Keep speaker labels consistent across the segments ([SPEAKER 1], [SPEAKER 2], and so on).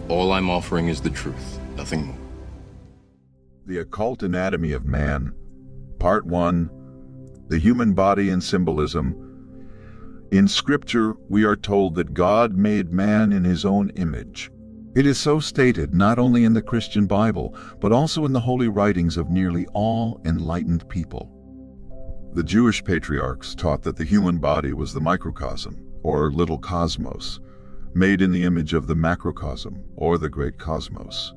[SPEAKER 1] All I'm offering is the truth, nothing more.
[SPEAKER 2] The Occult Anatomy of Man, Part 1, The Human Body and Symbolism. In Scripture, we are told that God made man in his own image. It is so stated not only in the Christian Bible, but also in the holy writings of nearly all enlightened people. The Jewish patriarchs taught that the human body was the microcosm, or little cosmos, made in the image of the macrocosm, or the great cosmos.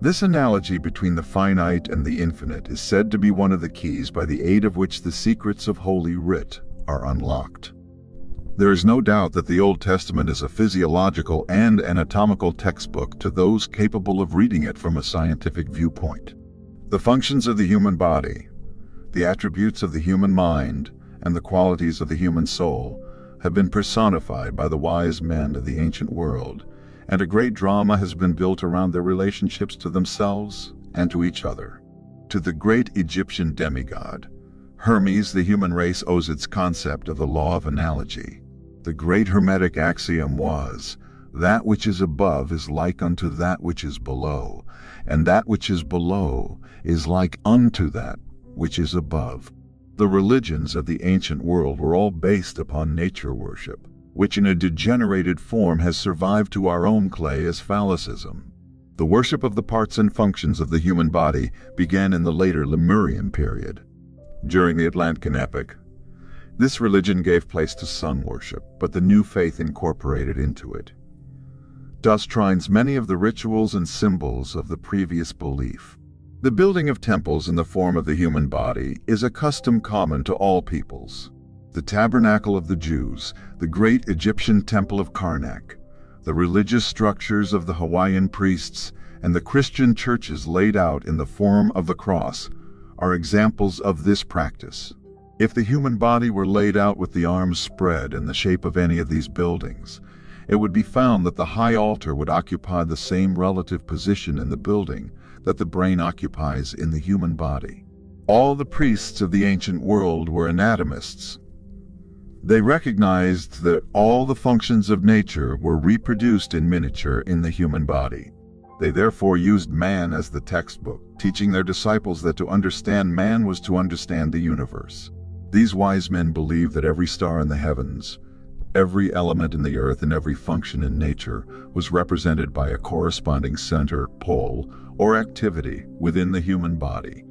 [SPEAKER 2] This analogy between the finite and the infinite is said to be one of the keys by the aid of which the secrets of Holy Writ are unlocked. There is no doubt that the Old Testament is a physiological and anatomical textbook to those capable of reading it from a scientific viewpoint. The functions of the human body, the attributes of the human mind, and the qualities of the human soul have been personified by the wise men of the ancient world, and a great drama has been built around their relationships to themselves and to each other. To the great Egyptian demigod, Hermes, the human race owes its concept of the law of analogy. The great Hermetic axiom was, "That which is above is like unto that which is below, and that which is below is like unto that which is above." The religions of the ancient world were all based upon nature worship, which in a degenerated form has survived to our own clay as phallicism. The worship of the parts and functions of the human body began in the later Lemurian period. During the Atlantean epoch, this religion gave place to sun worship, but the new faith incorporated into it. Thus trines many of the rituals and symbols of the previous belief. The building of temples in the form of the human body is a custom common to all peoples. The tabernacle of the Jews, the great Egyptian temple of Karnak, the religious structures of the Hawaiian priests, and the Christian churches laid out in the form of the cross are examples of this practice. If the human body were laid out with the arms spread in the shape of any of these buildings, it would be found that the high altar would occupy the same relative position in the building that the brain occupies in the human body. All the priests of the ancient world were anatomists. They recognized that all the functions of nature were reproduced in miniature in the human body. They therefore used man as the textbook, teaching their disciples that to understand man was to understand the universe. These wise men believed that every star in the heavens, every element in the earth, and every function in nature was represented by a corresponding center, pole, or activity within the human body.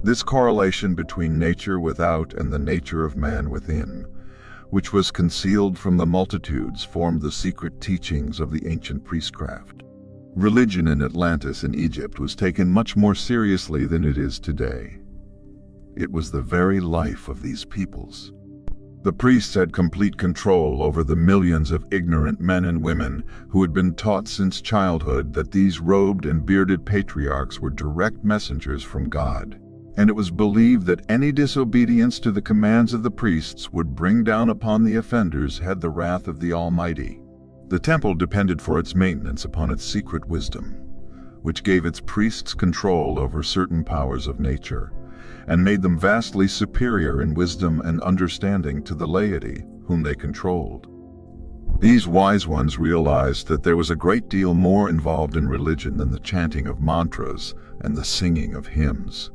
[SPEAKER 2] This correlation between nature without and the nature of man within, which was concealed from the multitudes, formed the secret teachings of the ancient priestcraft. Religion in Atlantis and Egypt was taken much more seriously than it is today. It was the very life of these peoples. The priests had complete control over the millions of ignorant men and women who had been taught since childhood that these robed and bearded patriarchs were direct messengers from God, and it was believed that any disobedience to the commands of the priests would bring down upon the offenders had the wrath of the Almighty. The temple depended for its maintenance upon its secret wisdom, which gave its priests control over certain powers of nature, and made them vastly superior in wisdom and understanding to the laity whom they controlled. These wise ones realized that there was a great deal more involved in religion than the chanting of mantras and the singing of hymns.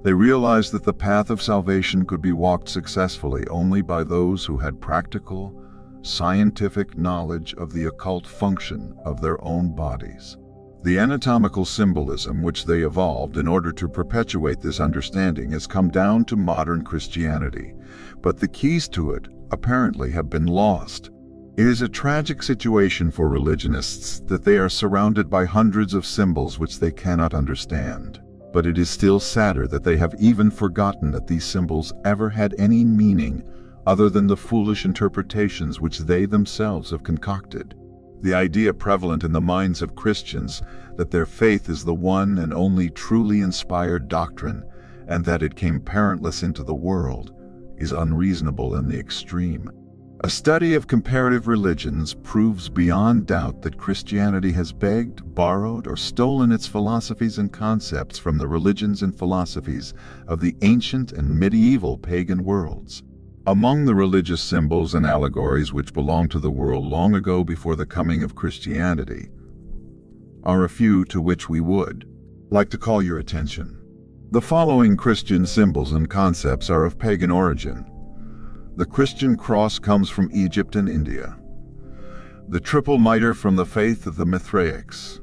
[SPEAKER 2] They realized that the path of salvation could be walked successfully only by those who had practical, scientific knowledge of the occult function of their own bodies. The anatomical symbolism which they evolved in order to perpetuate this understanding has come down to modern Christianity, but the keys to it apparently have been lost. It is a tragic situation for religionists that they are surrounded by hundreds of symbols which they cannot understand, but it is still sadder that they have even forgotten that these symbols ever had any meaning other than the foolish interpretations which they themselves have concocted. The idea prevalent in the minds of Christians that their faith is the one and only truly inspired doctrine, and that it came parentless into the world, is unreasonable in the extreme. A study of comparative religions proves beyond doubt that Christianity has begged, borrowed, or stolen its philosophies and concepts from the religions and philosophies of the ancient and medieval pagan worlds. Among the religious symbols and allegories which belonged to the world long ago before the coming of Christianity, are a few to which we would like to call your attention. The following Christian symbols and concepts are of pagan origin. The Christian cross comes from Egypt and India. The triple mitre from the faith of the Mithraics.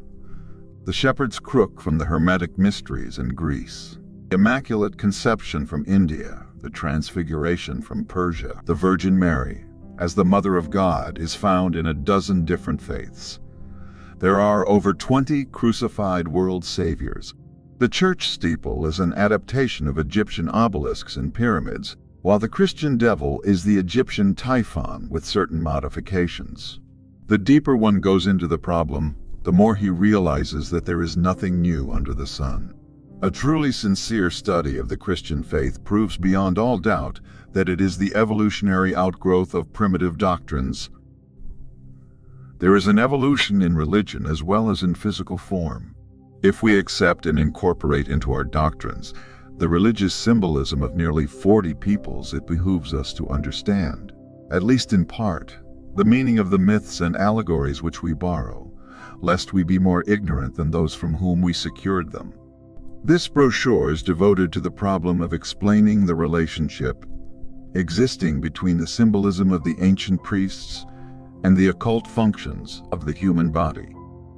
[SPEAKER 2] The shepherd's crook from the Hermetic mysteries in Greece. The Immaculate Conception from India. The Transfiguration from Persia. The Virgin Mary, as the Mother of God, is found in a dozen different faiths. There are over 20 crucified world saviors. The church steeple is an adaptation of Egyptian obelisks and pyramids, while the Christian devil is the Egyptian Typhon with certain modifications. The deeper one goes into the problem, the more he realizes that there is nothing new under the sun. A truly sincere study of the Christian faith proves beyond all doubt that it is the evolutionary outgrowth of primitive doctrines. There is an evolution in religion as well as in physical form. If we accept and incorporate into our doctrines the religious symbolism of nearly 40 peoples, it behooves us to understand, at least in part, the meaning of the myths and allegories which we borrow, lest we be more ignorant than those from whom we secured them. This brochure is devoted to the problem of explaining the relationship existing between the symbolism of the ancient priests and the occult functions of the human body.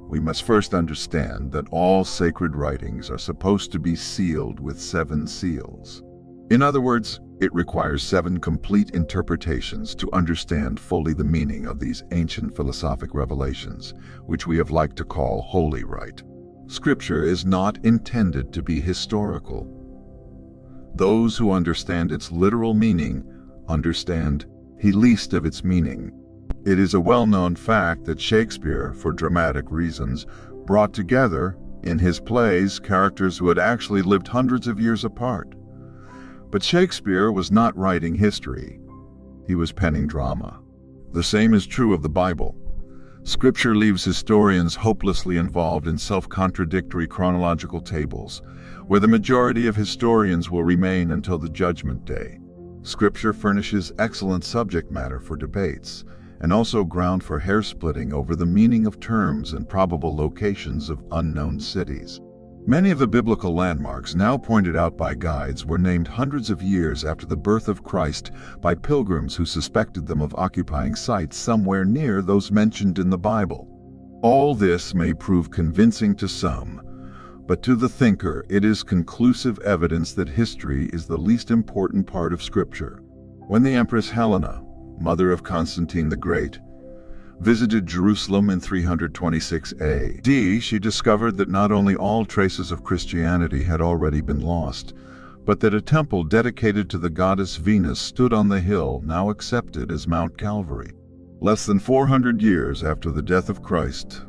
[SPEAKER 2] We must first understand that all sacred writings are supposed to be sealed with 7 seals. In other words, it requires 7 complete interpretations to understand fully the meaning of these ancient philosophic revelations, which we have liked to call Holy Writ. Scripture is not intended to be historical. Those who understand its literal meaning understand the least of its meaning. It is a well-known fact that Shakespeare, for dramatic reasons, brought together, in his plays, characters who had actually lived hundreds of years apart. But Shakespeare was not writing history. He was penning drama. The same is true of the Bible. Scripture leaves historians hopelessly involved in self-contradictory chronological tables, where the majority of historians will remain until the Judgment Day. Scripture furnishes excellent subject matter for debates, and also ground for hair-splitting over the meaning of terms and probable locations of unknown cities. Many of the biblical landmarks now pointed out by guides were named hundreds of years after the birth of Christ by pilgrims who suspected them of occupying sites somewhere near those mentioned in the Bible. All this may prove convincing to some, but to the thinker it is conclusive evidence that history is the least important part of Scripture. When the Empress Helena, mother of Constantine the Great, visited Jerusalem in 326 A.D., she discovered that not only all traces of Christianity had already been lost, but that a temple dedicated to the goddess Venus stood on the hill now accepted as Mount Calvary. Less than 400 years after the death of Christ,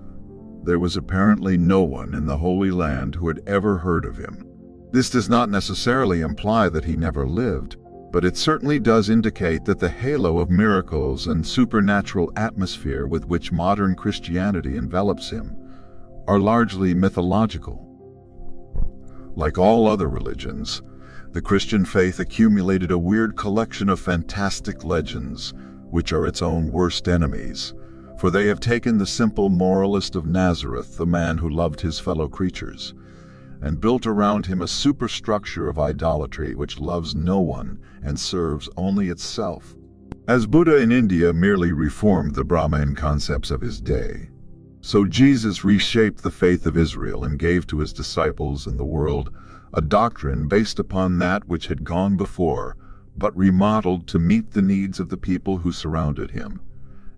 [SPEAKER 2] there was apparently no one in the Holy Land who had ever heard of him. This does not necessarily imply that he never lived, but it certainly does indicate that the halo of miracles and supernatural atmosphere with which modern Christianity envelops him are largely mythological. Like all other religions, the Christian faith accumulated a weird collection of fantastic legends, which are its own worst enemies, for they have taken the simple moralist of Nazareth, the man who loved his fellow creatures, and built around him a superstructure of idolatry which loves no one and serves only itself. As Buddha in India merely reformed the Brahman concepts of his day, so Jesus reshaped the faith of Israel and gave to his disciples and the world a doctrine based upon that which had gone before, but remodeled to meet the needs of the people who surrounded him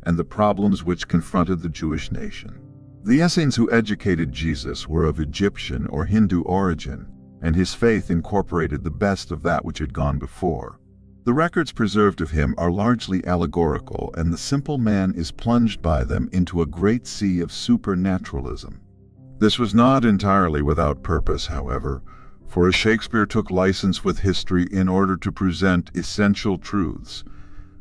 [SPEAKER 2] and the problems which confronted the Jewish nation. The Essenes who educated Jesus were of Egyptian or Hindu origin, and his faith incorporated the best of that which had gone before. The records preserved of him are largely allegorical, and the simple man is plunged by them into a great sea of supernaturalism. This was not entirely without purpose, however, for as Shakespeare took license with history in order to present essential truths,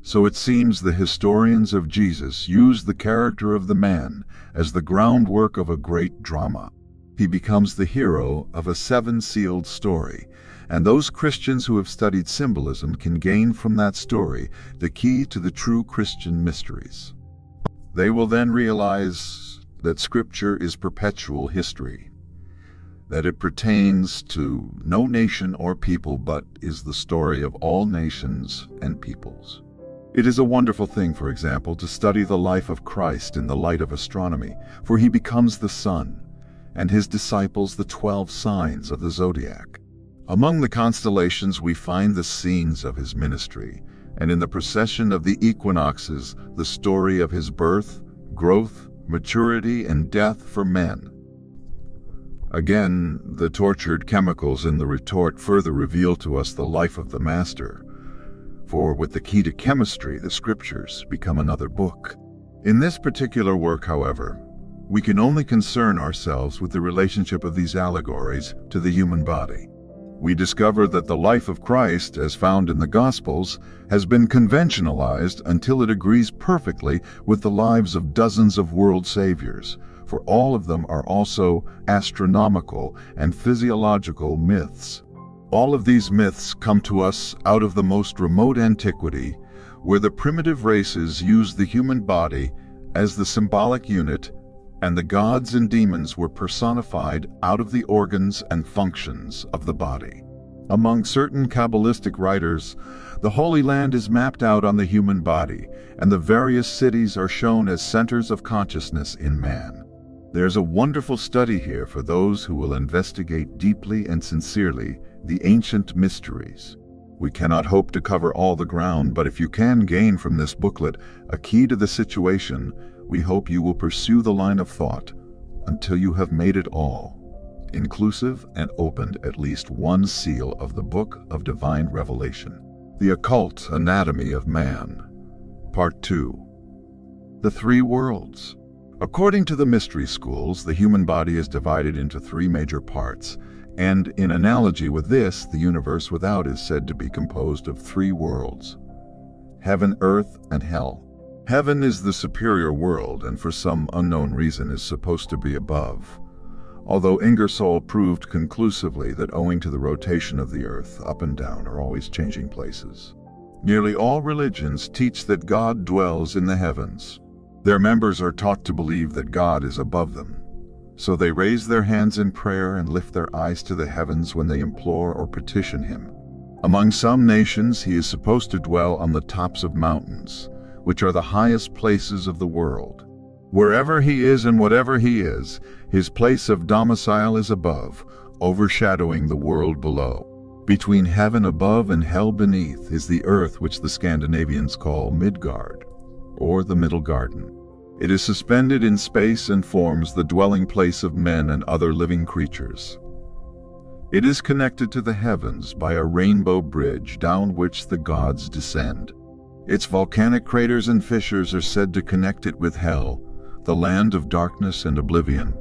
[SPEAKER 2] so it seems the historians of Jesus used the character of the man as the groundwork of a great drama. He becomes the hero of a 7-sealed story, and those Christians who have studied symbolism can gain from that story the key to the true Christian mysteries. They will then realize that Scripture is perpetual history, that it pertains to no nation or people but is the story of all nations and peoples. It is a wonderful thing, for example, to study the life of Christ in the light of astronomy, for he becomes the sun, and his disciples the 12 signs of the zodiac. Among the constellations we find the scenes of his ministry, and in the procession of the equinoxes, the story of his birth, growth, maturity, and death for men. Again, the tortured chemicals in the retort further reveal to us the life of the Master, for with the key to chemistry, the Scriptures become another book. In this particular work, however, we can only concern ourselves with the relationship of these allegories to the human body. We discover that the life of Christ, as found in the Gospels, has been conventionalized until it agrees perfectly with the lives of dozens of world saviors, for all of them are also astronomical and physiological myths. All of these myths come to us out of the most remote antiquity, where the primitive races used the human body as the symbolic unit, and the gods and demons were personified out of the organs and functions of the body. Among certain Kabbalistic writers, the Holy Land is mapped out on the human body, and the various cities are shown as centers of consciousness in man. There's a wonderful study here for those who will investigate deeply and sincerely the ancient mysteries. We cannot hope to cover all the ground, but if you can gain from this booklet a key to the situation, we hope you will pursue the line of thought until you have made it all, inclusive and opened at least one seal of the Book of Divine Revelation. The Occult Anatomy of Man, Part 2. The Three Worlds. According to the mystery schools, the human body is divided into 3 major parts, and in analogy with this, the universe without is said to be composed of 3 worlds: heaven, earth, and hell. Heaven is the superior world, and for some unknown reason is supposed to be above, although Ingersoll proved conclusively that owing to the rotation of the earth, up and down are always changing places. Nearly all religions teach that God dwells in the heavens. Their members are taught to believe that God is above them, so they raise their hands in prayer and lift their eyes to the heavens when they implore or petition him. Among some nations, he is supposed to dwell on the tops of mountains, which are the highest places of the world. Wherever he is and whatever he is, his place of domicile is above, overshadowing the world below. Between heaven above and hell beneath is the earth, which the Scandinavians call Midgard, or the Middle Garden. It is suspended in space and forms the dwelling place of men and other living creatures. It is connected to the heavens by a rainbow bridge down which the gods descend. Its volcanic craters and fissures are said to connect it with hell, the land of darkness and oblivion.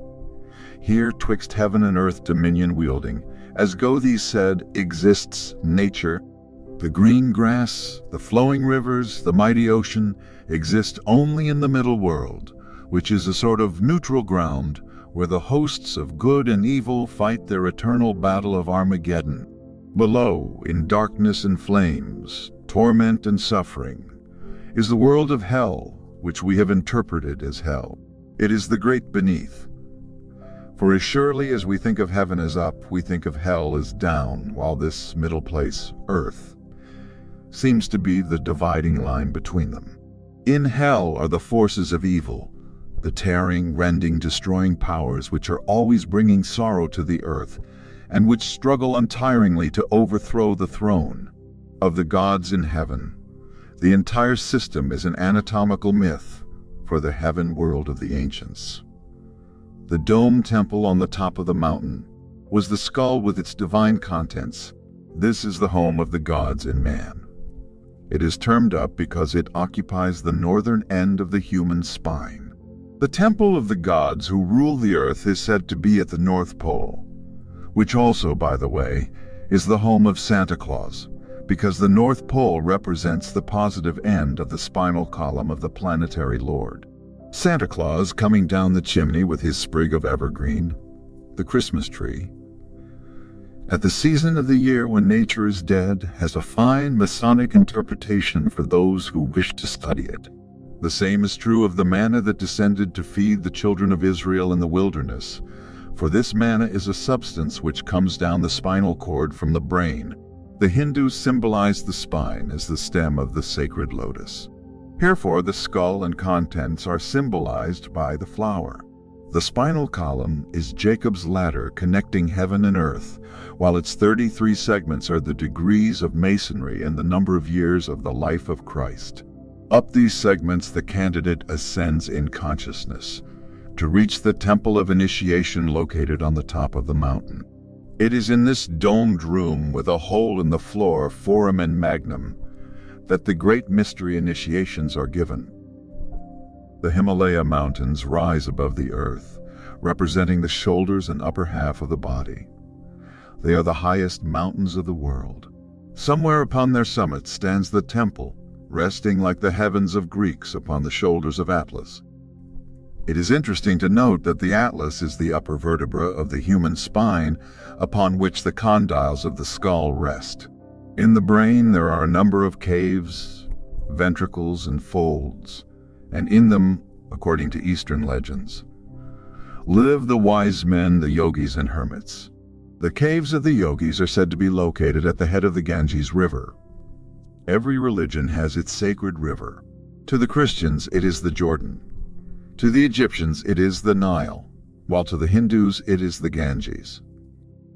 [SPEAKER 2] Here, twixt heaven and earth dominion wielding, as Goethe said, exists nature. The green grass, the flowing rivers, the mighty ocean exist only in the middle world, which is a sort of neutral ground where the hosts of good and evil fight their eternal battle of Armageddon. Below, in darkness and flames, torment and suffering, is the world of hell, which we have interpreted as hell. It is the great beneath. For as surely as we think of heaven as up, we think of hell as down, while this middle place, earth, seems to be the dividing line between them. In hell are the forces of evil, the tearing, rending, destroying powers which are always bringing sorrow to the earth, and which struggle untiringly to overthrow the throne of the gods in heaven. The entire system is an anatomical myth for the heaven world of the ancients. The dome temple on the top of the mountain was the skull with its divine contents. This is the home of the gods in man. It is termed up because it occupies the northern end of the human spine. The temple of the gods who rule the earth is said to be at the North Pole, which also, by the way, is the home of Santa Claus, because the North Pole represents the positive end of the spinal column of the planetary lord. Santa Claus coming down the chimney with his sprig of evergreen, the Christmas tree, at the season of the year when nature is dead, has a fine Masonic interpretation for those who wish to study it. The same is true of the manna that descended to feed the children of Israel in the wilderness, for this manna is a substance which comes down the spinal cord from the brain. The Hindus symbolize the spine as the stem of the sacred lotus. Herefore, the skull and contents are symbolized by the flower. The spinal column is Jacob's ladder connecting heaven and earth, while its 33 segments are the degrees of masonry and the number of years of the life of Christ. Up these segments the candidate ascends in consciousness, to reach the temple of initiation located on the top of the mountain. It is in this domed room with a hole in the floor, forum and magnum, that the great mystery initiations are given. The Himalaya mountains rise above the earth, representing the shoulders and upper half of the body. They are the highest mountains of the world. Somewhere upon their summit stands the temple, resting like the heavens of Greeks upon the shoulders of Atlas. It is interesting to note that the atlas is the upper vertebra of the human spine upon which the condyles of the skull rest. In the brain there are a number of caves, ventricles, and folds, and in them, according to Eastern legends, live the wise men, the yogis and hermits. The caves of the yogis are said to be located at the head of the Ganges River. Every religion has its sacred river. To the Christians it is the Jordan. To the Egyptians it is the Nile, while to the Hindus it is the Ganges.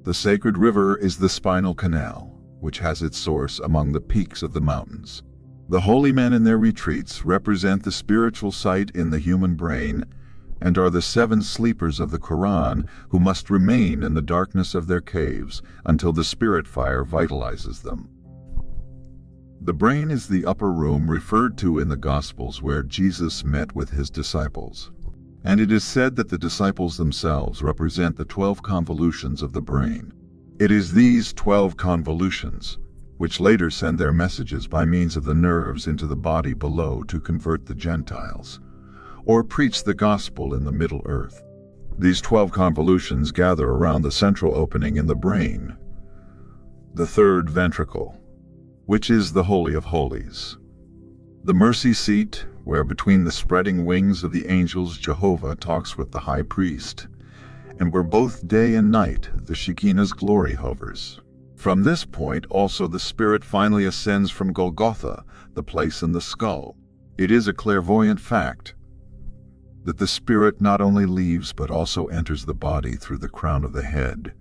[SPEAKER 2] The sacred river is the spinal canal, which has its source among the peaks of the mountains. The holy men in their retreats represent the spiritual sight in the human brain and are the 7 sleepers of the Quran who must remain in the darkness of their caves until the spirit fire vitalizes them. The brain is the upper room referred to in the Gospels where Jesus met with his disciples, and it is said that the disciples themselves represent the 12 convolutions of the brain. It is these 12 convolutions which later send their messages by means of the nerves into the body below to convert the Gentiles, or preach the gospel in the Middle Earth. These 12 convolutions gather around the central opening in the brain, the third ventricle, which is the Holy of Holies, the mercy seat, where between the spreading wings of the angels Jehovah talks with the high priest, and where both day and night the Shekinah's glory hovers. From this point also the spirit finally ascends from Golgotha, the place in the skull. It is a clairvoyant fact that the spirit not only leaves but also enters the body through the crown of the head,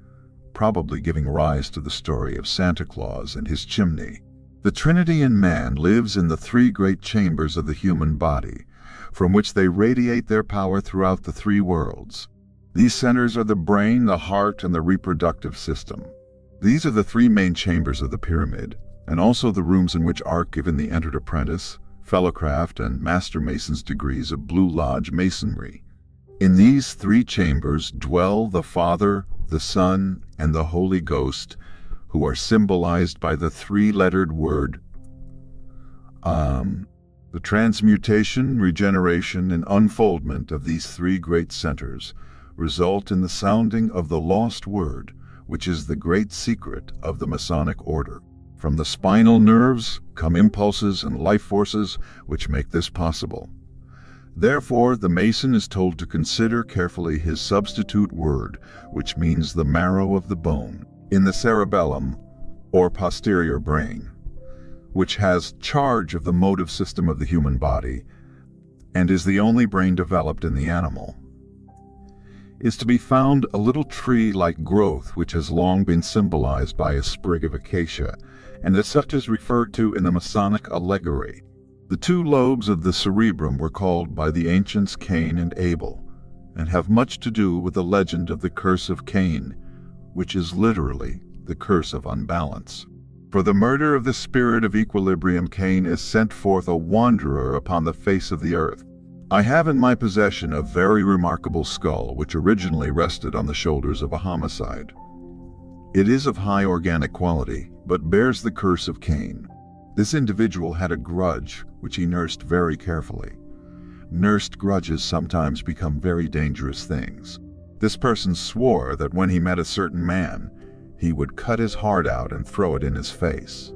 [SPEAKER 2] probably giving rise to the story of Santa Claus and his chimney. The Trinity in man lives in the 3 great chambers of the human body, from which they radiate their power throughout the 3 worlds. These centers are the brain, the heart, and the reproductive system. These are the 3 main chambers of the pyramid, and also the rooms in which are given the entered apprentice, fellowcraft, and master mason's degrees of Blue Lodge masonry. In these 3 chambers dwell the Father, the Son, and the Holy Ghost, who are symbolized by the 3-lettered word The transmutation, regeneration, and unfoldment of these 3 great centers result in the sounding of the lost word, which is the great secret of the Masonic order. From the spinal nerves come impulses and life forces which make this possible. Therefore, the Mason is told to consider carefully his substitute word, which means the marrow of the bone, in the cerebellum, or posterior brain, which has charge of the motive system of the human body, and is the only brain developed in the animal. Is to be found a little tree-like growth which has long been symbolized by a sprig of acacia, and as such is referred to in the Masonic allegory. The 2 lobes of the cerebrum were called by the ancients Cain and Abel, and have much to do with the legend of the curse of Cain, which is literally the curse of unbalance. For the murder of the spirit of equilibrium, Cain is sent forth a wanderer upon the face of the earth. I have in my possession a very remarkable skull which originally rested on the shoulders of a homicide. It is of high organic quality, but bears the curse of Cain. This individual had a grudge which he nursed very carefully. Nursed grudges sometimes become very dangerous things. This person swore that when he met a certain man, he would cut his heart out and throw it in his face.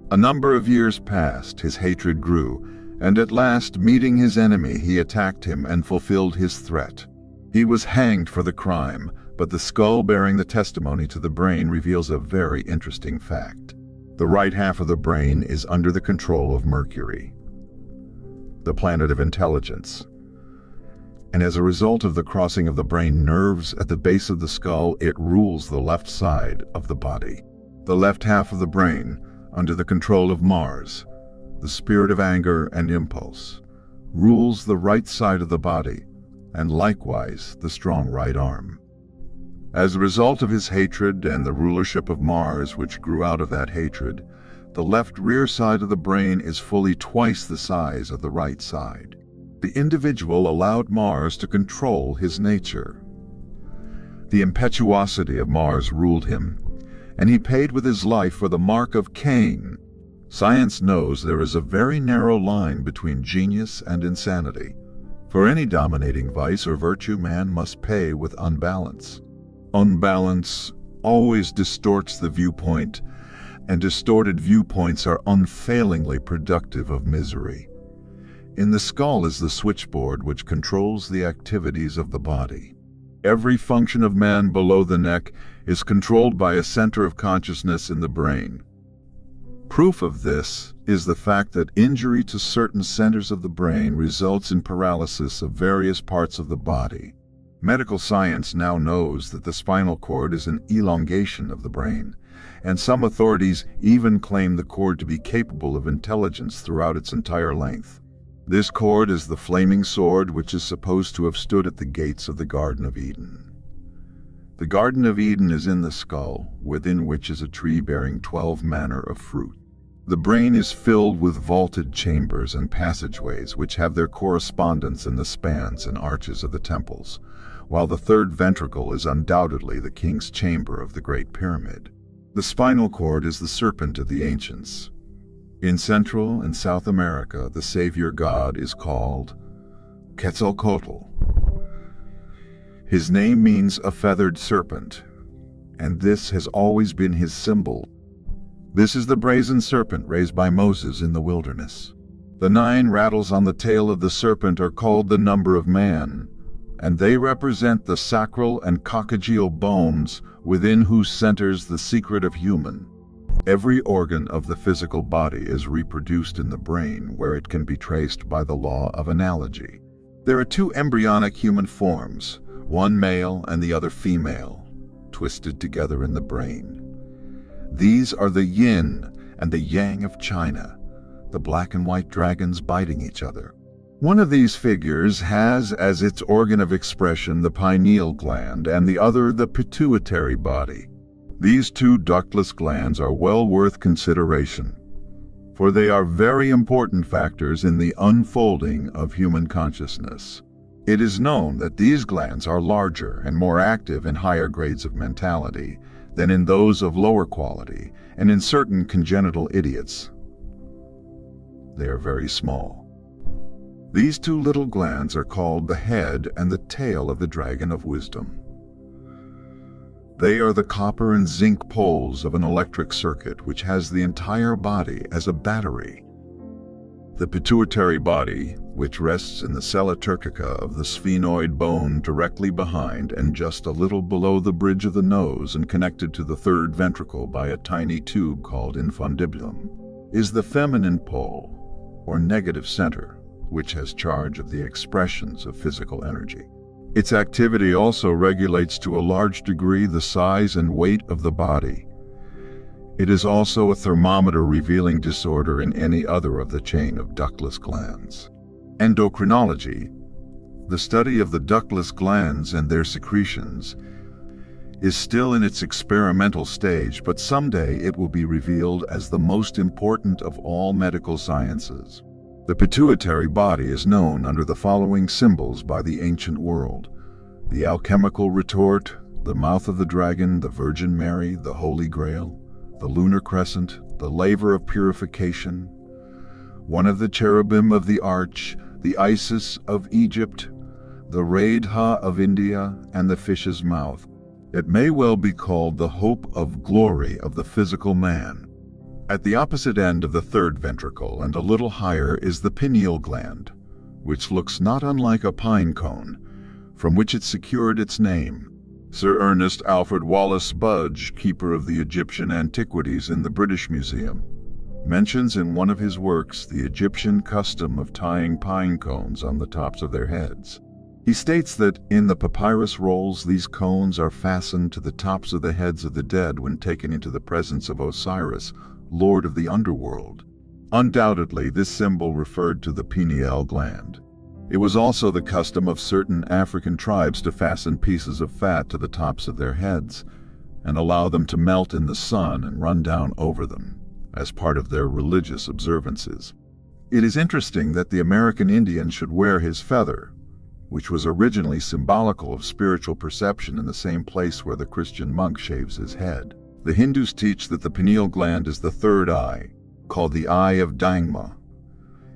[SPEAKER 2] A number of years passed, his hatred grew, And at last, meeting his enemy, he attacked him and fulfilled his threat. He was hanged for the crime, but the skull bearing the testimony to the brain reveals a very interesting fact. The right half of the brain is under the control of Mercury, the planet of intelligence. And as a result of the crossing of the brain nerves at the base of the skull, it rules the left side of the body. The left half of the brain, under the control of Mars, the spirit of anger and impulse, rules the right side of the body, and likewise the strong right arm. As a result of his hatred and the rulership of Mars, which grew out of that hatred, the left rear side of the brain is fully twice the size of the right side. The individual allowed Mars to control his nature. The impetuosity of Mars ruled him, and he paid with his life for the mark of Cain. Science knows there is a very narrow line between genius and insanity. For any dominating vice or virtue, man must pay with unbalance. Unbalance always distorts the viewpoint, and distorted viewpoints are unfailingly productive of misery. In the skull is the switchboard which controls the activities of the body. Every function of man below the neck is controlled by a center of consciousness in the brain. Proof of this is the fact that injury to certain centers of the brain results in paralysis of various parts of the body. Medical science now knows that the spinal cord is an elongation of the brain, and some authorities even claim the cord to be capable of intelligence throughout its entire length. This cord is the flaming sword which is supposed to have stood at the gates of the Garden of Eden. The Garden of Eden is in the skull, within which is a tree bearing 12 manner of fruit. The brain is filled with vaulted chambers and passageways which have their correspondence in the spans and arches of the temples, while the third ventricle is undoubtedly the king's chamber of the Great Pyramid. The spinal cord is the serpent of the ancients. In Central and South America, the savior god is called Quetzalcoatl. His name means a feathered serpent, and this has always been his symbol. This is the brazen serpent raised by Moses in the wilderness. The 9 rattles on the tail of the serpent are called the number of man, and they represent the sacral and coccygeal bones within whose centers the secret of human. Every organ of the physical body is reproduced in the brain, where it can be traced by the law of analogy. There are 2 embryonic human forms, one male and the other female, twisted together in the brain. These are the yin and the yang of China, the black and white dragons biting each other. One of these figures has as its organ of expression the pineal gland and the other the pituitary body. These 2 ductless glands are well worth consideration, for they are very important factors in the unfolding of human consciousness. It is known that these glands are larger and more active in higher grades of mentality than in those of lower quality, and in certain congenital idiots, they are very small. These 2 little glands are called the head and the tail of the dragon of wisdom. They are the copper and zinc poles of an electric circuit which has the entire body as a battery. The pituitary body, which rests in the sella turcica of the sphenoid bone directly behind and just a little below the bridge of the nose and connected to the third ventricle by a tiny tube called infundibulum, is the feminine pole, or negative center, which has charge of the expressions of physical energy. Its activity also regulates to a large degree the size and weight of the body. It is also a thermometer revealing disorder in any other of the chain of ductless glands. Endocrinology, the study of the ductless glands and their secretions, is still in its experimental stage, but someday it will be revealed as the most important of all medical sciences. The pituitary body is known under the following symbols by the ancient world: the alchemical retort, the mouth of the dragon, the Virgin Mary, the Holy Grail, the lunar crescent, the laver of purification, one of the cherubim of the arch, the Isis of Egypt, the Radha of India, and the fish's mouth. It may well be called the hope of glory of the physical man. At the opposite end of the third ventricle and a little higher is the pineal gland, which looks not unlike a pine cone, from which it secured its name. Sir Ernest Alfred Wallace Budge, keeper of the Egyptian antiquities in the British Museum, mentions in one of his works the Egyptian custom of tying pine cones on the tops of their heads. He states that in the papyrus rolls these cones are fastened to the tops of the heads of the dead when taken into the presence of Osiris, lord of the underworld. Undoubtedly, this symbol referred to the pineal gland. It was also the custom of certain African tribes to fasten pieces of fat to the tops of their heads and allow them to melt in the sun and run down over them, as part of their religious observances. It is interesting that the American Indian should wear his feather, which was originally symbolical of spiritual perception, in the same place where the Christian monk shaves his head. The Hindus teach that the pineal gland is the third eye, called the eye of Dangma.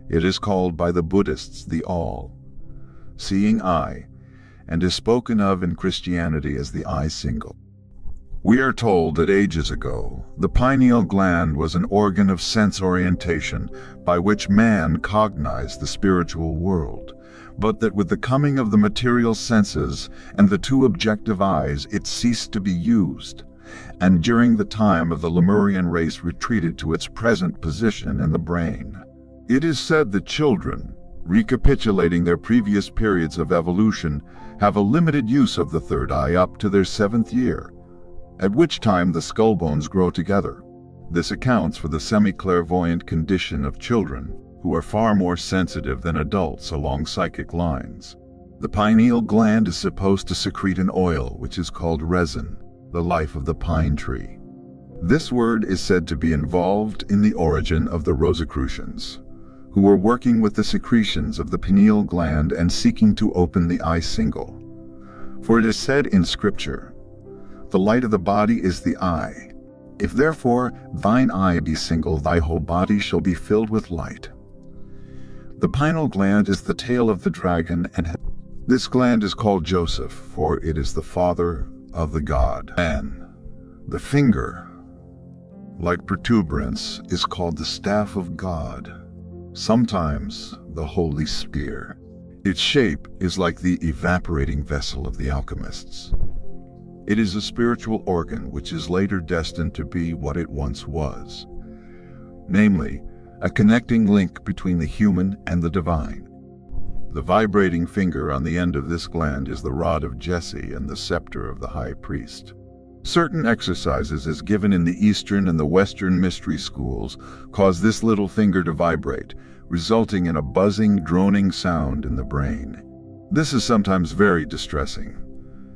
[SPEAKER 2] It is called by the Buddhists the all-seeing eye, and is spoken of in Christianity as the eye single. We are told that ages ago, the pineal gland was an organ of sense orientation by which man cognized the spiritual world, but that with the coming of the material senses and the two objective eyes, it ceased to be used, and during the time of the Lemurian race retreated to its present position in the brain. It is said that children, recapitulating their previous periods of evolution, have a limited use of the third eye up to their 7th year, at which time the skull bones grow together. This accounts for the semi-clairvoyant condition of children, who are far more sensitive than adults along psychic lines. The pineal gland is supposed to secrete an oil which is called resin, the life of the pine tree. This word is said to be involved in the origin of the Rosicrucians, who were working with the secretions of the pineal gland and seeking to open the eye single. For it is said in Scripture, "The light of the body is the eye. If therefore thine eye be single, thy whole body shall be filled with light." The pineal gland is the tail of the dragon, and this gland is called Joseph, for it is the father of the god man. The finger, like protuberance, is called the staff of God, sometimes the holy spear. Its shape is like the evaporating vessel of the alchemists. It is a spiritual organ which is later destined to be what it once was, namely, a connecting link between the human and the divine. The vibrating finger on the end of this gland is the rod of Jesse and the scepter of the high priest. Certain exercises as given in the Eastern and the Western mystery schools cause this little finger to vibrate, resulting in a buzzing, droning sound in the brain. This is sometimes very distressing,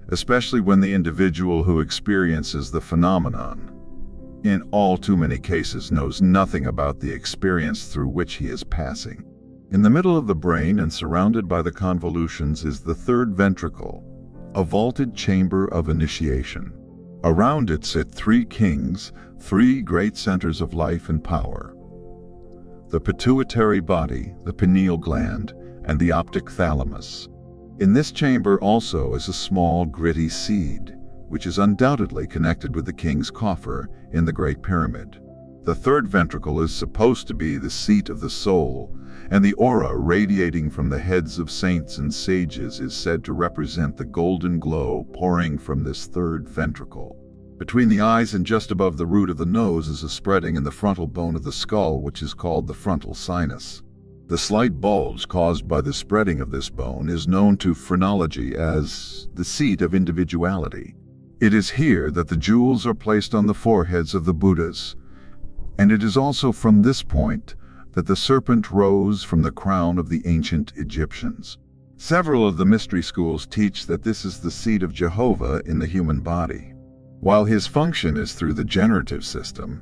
[SPEAKER 2] especially when the individual who experiences the phenomenon, in all too many cases, knows nothing about the experience through which he is passing. In the middle of the brain and surrounded by the convolutions is the third ventricle, a vaulted chamber of initiation. Around it sit 3 kings, 3 great centers of life and power: the pituitary body, the pineal gland, and the optic thalamus. In this chamber also is a small, gritty seed, which is undoubtedly connected with the king's coffer in the Great Pyramid. The third ventricle is supposed to be the seat of the soul, and the aura radiating from the heads of saints and sages is said to represent the golden glow pouring from this third ventricle. Between the eyes and just above the root of the nose is a spreading in the frontal bone of the skull, which is called the frontal sinus. The slight bulge caused by the spreading of this bone is known to phrenology as the seat of individuality. It is here that the jewels are placed on the foreheads of the Buddhas, and it is also from this point that the serpent rose from the crown of the ancient Egyptians. Several of the mystery schools teach that this is the seat of Jehovah in the human body. While his function is through the generative system,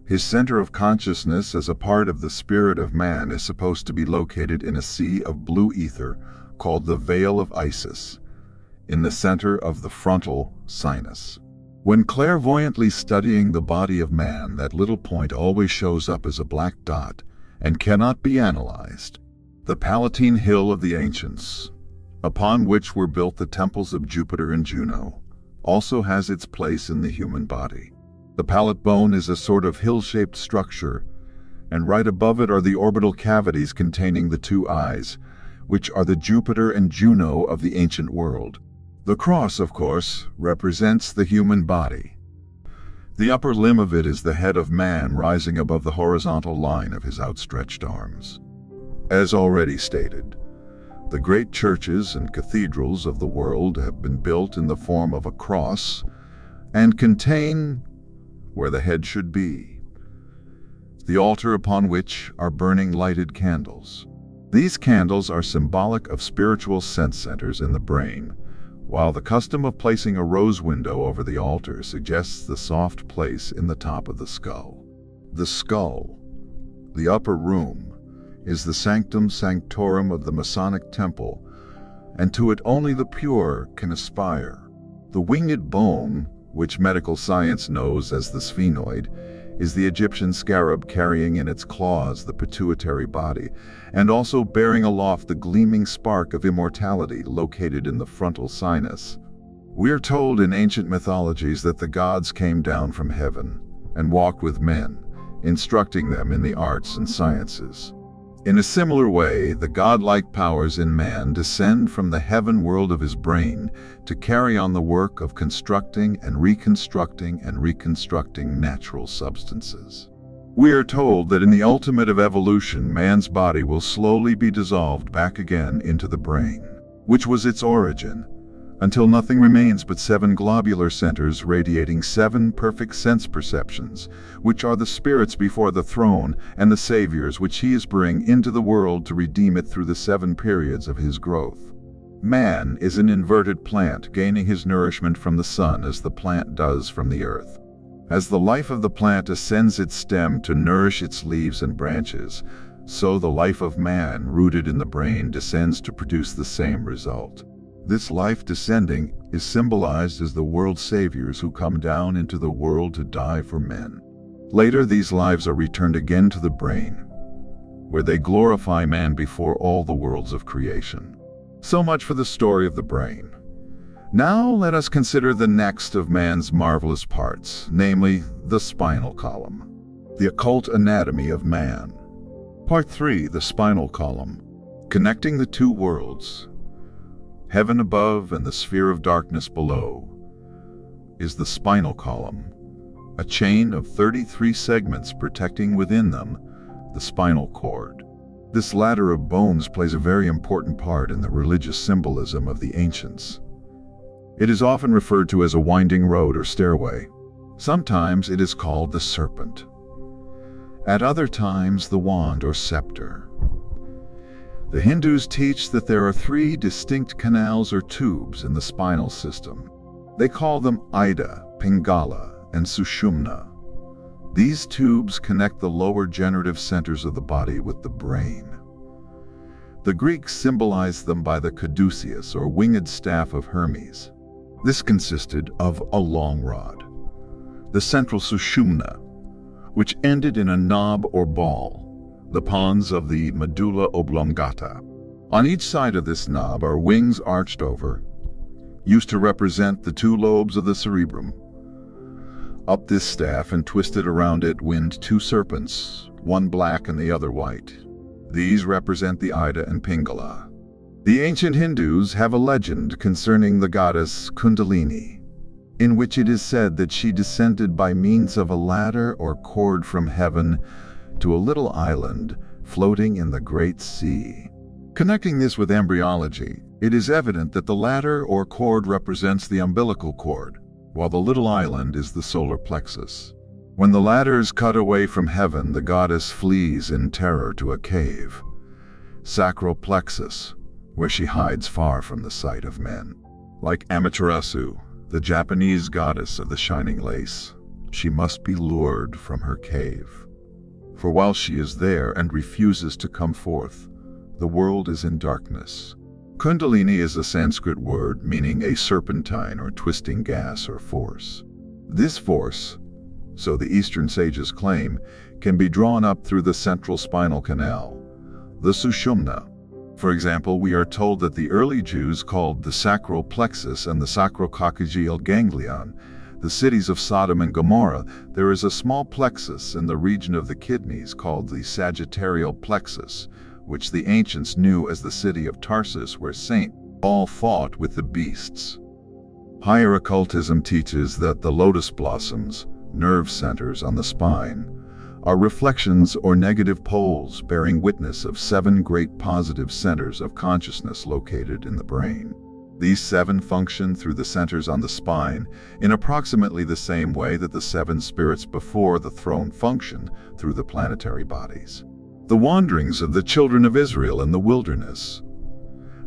[SPEAKER 2] his center of consciousness as a part of the spirit of man is supposed to be located in a sea of blue ether called the Veil of Isis, in the center of the frontal sinus. When clairvoyantly studying the body of man, that little point always shows up as a black dot and cannot be analyzed. The Palatine Hill of the ancients, upon which were built the temples of Jupiter and Juno, also has its place in the human body. The palate bone is a sort of hill-shaped structure, and right above it are the orbital cavities containing the two eyes, which are the Jupiter and Juno of the ancient world. The cross, of course, represents the human body. The upper limb of it is the head of man rising above the horizontal line of his outstretched arms. As already stated, the great churches and cathedrals of the world have been built in the form of a cross and contain where the head should be, the altar upon which are burning lighted candles. These candles are symbolic of spiritual sense centers in the brain, while the custom of placing a rose window over the altar suggests the soft place in the top of the skull. The skull, the upper room, is the sanctum sanctorum of the Masonic temple, and to it only the pure can aspire. The winged bone, which medical science knows as the sphenoid, is the Egyptian scarab carrying in its claws the pituitary body, and also bearing aloft the gleaming spark of immortality located in the frontal sinus. We are told in ancient mythologies that the gods came down from heaven and walked with men, instructing them in the arts and sciences. In a similar way, the godlike powers in man descend from the heaven world of his brain to carry on the work of constructing and reconstructing natural substances. We are told that in the ultimate of evolution, man's body will slowly be dissolved back again into the brain, which was its origin, until nothing remains but 7 globular centers radiating 7 perfect sense perceptions, which are the spirits before the throne and the saviors which he is bringing into the world to redeem it through the 7 periods of his growth. Man is an inverted plant, gaining his nourishment from the sun as the plant does from the earth. As the life of the plant ascends its stem to nourish its leaves and branches, so the life of man, rooted in the brain, descends to produce the same result. This life descending is symbolized as the world's saviors who come down into the world to die for men. Later, these lives are returned again to the brain, where they glorify man before all the worlds of creation. So much for the story of the brain. Now let us consider the next of man's marvelous parts, namely the spinal column. The occult anatomy of man. Part 3, the spinal column. Connecting the two worlds, heaven above and the sphere of darkness below, is the spinal column, a chain of 33 segments protecting within them the spinal cord. This ladder of bones plays a very important part in the religious symbolism of the ancients. It is often referred to as a winding road or stairway. Sometimes it is called the serpent. At other times, the wand or scepter. The Hindus teach that there are 3 distinct canals or tubes in the spinal system. They call them Ida, Pingala, and Sushumna. These tubes connect the lower generative centers of the body with the brain. The Greeks symbolized them by the caduceus or winged staff of Hermes. This consisted of a long rod, the central Sushumna, which ended in a knob or ball, the pons of the medulla oblongata. On each side of this knob are wings arched over, used to represent the 2 lobes of the cerebrum. Up this staff and twisted around it wind 2 serpents, one black and the other white. These represent the Ida and Pingala. The ancient Hindus have a legend concerning the goddess Kundalini, in which it is said that she descended by means of a ladder or cord from heaven to a little island floating in the great sea. Connecting this with embryology, it is evident that the ladder or cord represents the umbilical cord, while the little island is the solar plexus. When the ladder is cut away from heaven, the goddess flees in terror to a cave, sacral plexus, where she hides far from the sight of men. Like Amaterasu, the Japanese goddess of the shining lace, she must be lured from her cave. For while she is there and refuses to come forth, the world is in darkness. Kundalini is a Sanskrit word meaning a serpentine or twisting gas or force. This force, so the Eastern sages claim, can be drawn up through the central spinal canal, the Sushumna. For example, we are told that the early Jews called the sacral plexus and the sacrococcygeal ganglion the cities of Sodom and Gomorrah, there is a small plexus in the region of the kidneys called the sagittal plexus, which the ancients knew as the city of Tarsus, where St. Paul fought with the beasts. Higher occultism teaches that the lotus blossoms, nerve centers on the spine, are reflections or negative poles bearing witness of 7 great positive centers of consciousness located in the brain. These 7 function through the centers on the spine in approximately the same way that the 7 spirits before the throne function through the planetary bodies. The wanderings of the children of Israel in the wilderness,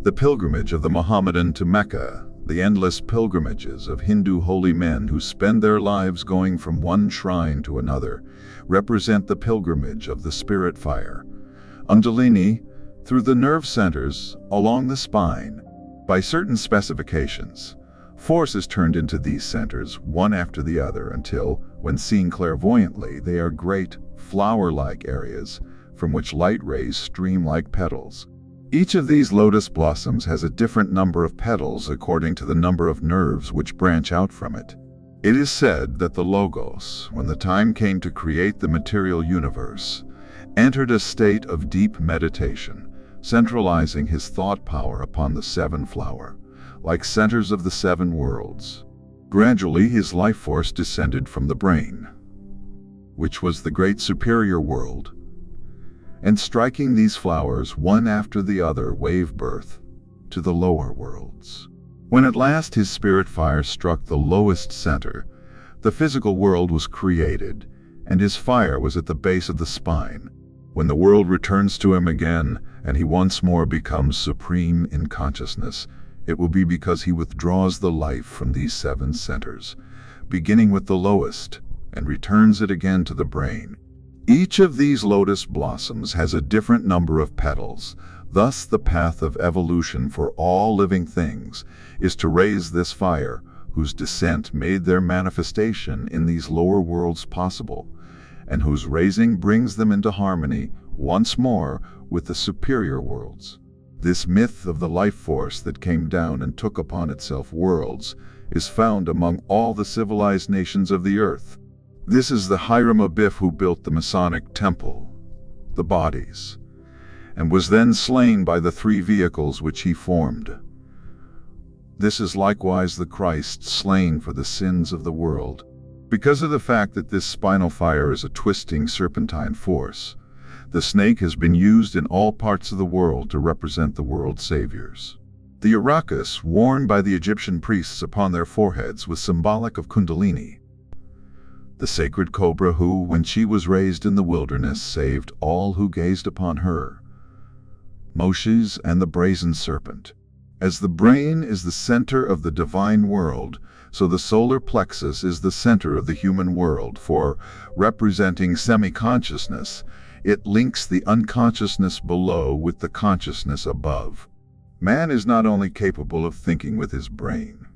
[SPEAKER 2] the pilgrimage of the Mohammedan to Mecca, the endless pilgrimages of Hindu holy men who spend their lives going from one shrine to another, represent the pilgrimage of the spirit fire. Kundalini, through the nerve centers along the spine, by certain specifications, force is turned into these centers one after the other until, when seen clairvoyantly, they are great, flower-like areas from which light rays stream like petals. Each of these lotus blossoms has a different number of petals according to the number of nerves which branch out from it. It is said that the Logos, when the time came to create the material universe, entered a state of deep meditation, centralizing his thought power upon the 7 flower, like centers of the 7 worlds. Gradually his life force descended from the brain, which was the great superior world, and striking these flowers one after the other wave birth to the lower worlds. When at last his spirit fire struck the lowest center, the physical world was created, and his fire was at the base of the spine. When the world returns to him again, and he once more becomes supreme in consciousness, it will be because he withdraws the life from these 7 centers, beginning with the lowest, and returns it again to the brain. Each of these lotus blossoms has a different number of petals. Thus the path of evolution for all living things is to raise this fire, whose descent made their manifestation in these lower worlds possible, and whose raising brings them into harmony once more with the superior worlds. This myth of the life force that came down and took upon itself worlds is found among all the civilized nations of the earth. This is the Hiram Abiff who built the Masonic temple, the bodies, and was then slain by the 3 vehicles which he formed. This is likewise the Christ slain for the sins of the world. Because of the fact that this spinal fire is a twisting serpentine force, the snake has been used in all parts of the world to represent the world saviors. The urachus worn by the Egyptian priests upon their foreheads was symbolic of Kundalini, the sacred cobra who, when she was raised in the wilderness, saved all who gazed upon her. Moshes and the brazen serpent. As the brain is the center of the divine world, so the solar plexus is the center of the human world, for, representing semi-consciousness, it links the unconsciousness below with the consciousness above. Man is not only capable of thinking with his brain,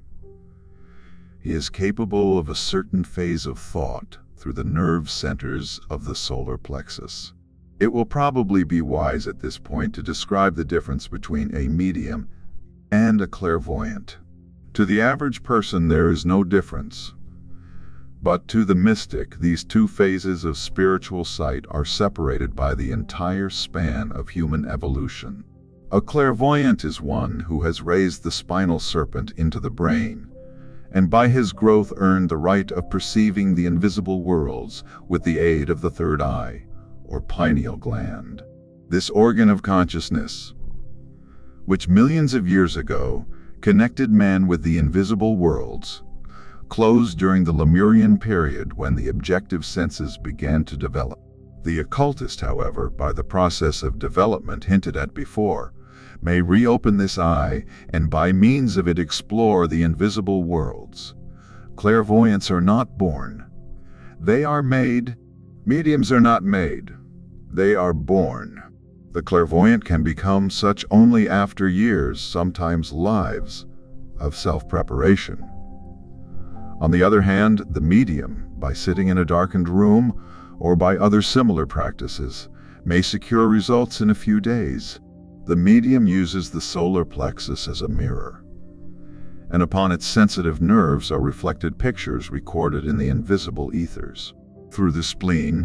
[SPEAKER 2] he is capable of a certain phase of thought through the nerve centers of the solar plexus. It will probably be wise at this point to describe the difference between a medium and a clairvoyant. To the average person there is no difference, but to the mystic these 2 phases of spiritual sight are separated by the entire span of human evolution. A clairvoyant is one who has raised the spinal serpent into the brain, and by his growth earned the right of perceiving the invisible worlds with the aid of the 3rd eye, or pineal gland. This organ of consciousness, which millions of years ago connected man with the invisible worlds, closed during the Lemurian period when the objective senses began to develop. The occultist, however, by the process of development hinted at before, may reopen this eye and by means of it explore the invisible worlds. Clairvoyants are not born. They are made. Mediums are not made. They are born. The clairvoyant can become such only after years, sometimes lives, of self-preparation. On the other hand, the medium, by sitting in a darkened room or by other similar practices, may secure results in a few days. The medium uses the solar plexus as a mirror, and upon its sensitive nerves are reflected pictures recorded in the invisible ethers. Through the spleen,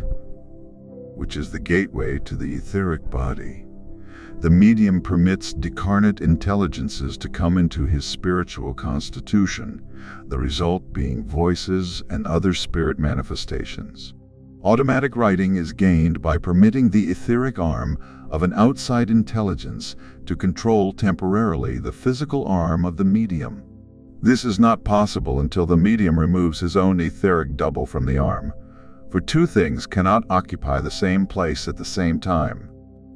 [SPEAKER 2] which is the gateway to the etheric body, the medium permits decarnate intelligences to come into his spiritual constitution, the result being voices and other spirit manifestations. Automatic writing is gained by permitting the etheric arm of an outside intelligence to control temporarily the physical arm of the medium. This is not possible until the medium removes his own etheric double from the arm, for two things cannot occupy the same place at the same time.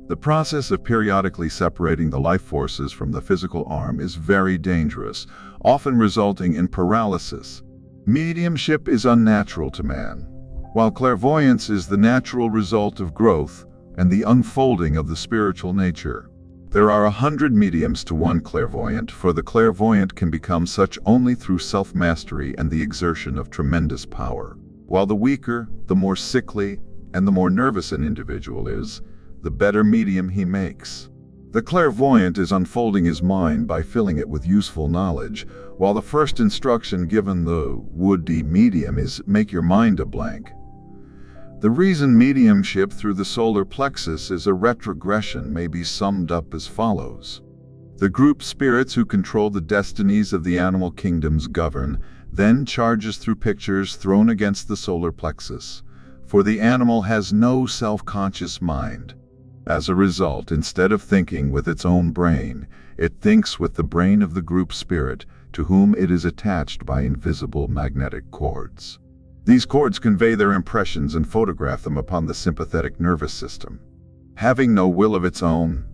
[SPEAKER 2] The process of periodically separating the life forces from the physical arm is very dangerous, often resulting in paralysis. Mediumship is unnatural to man, while clairvoyance is the natural result of growth and the unfolding of the spiritual nature. There are 100 mediums to one clairvoyant, for the clairvoyant can become such only through self-mastery and the exertion of tremendous power. While the weaker, the more sickly, and the more nervous an individual is, the better medium he makes. The clairvoyant is unfolding his mind by filling it with useful knowledge, while the first instruction given the would-be medium is make your mind a blank. The reason mediumship through the solar plexus is a retrogression may be summed up as follows. The group spirits who control the destinies of the animal kingdoms govern, then charges through pictures thrown against the solar plexus, for the animal has no self-conscious mind. As a result, instead of thinking with its own brain, it thinks with the brain of the group spirit, to whom it is attached by invisible magnetic cords. These cords convey their impressions and photograph them upon the sympathetic nervous system. Having no will of its own,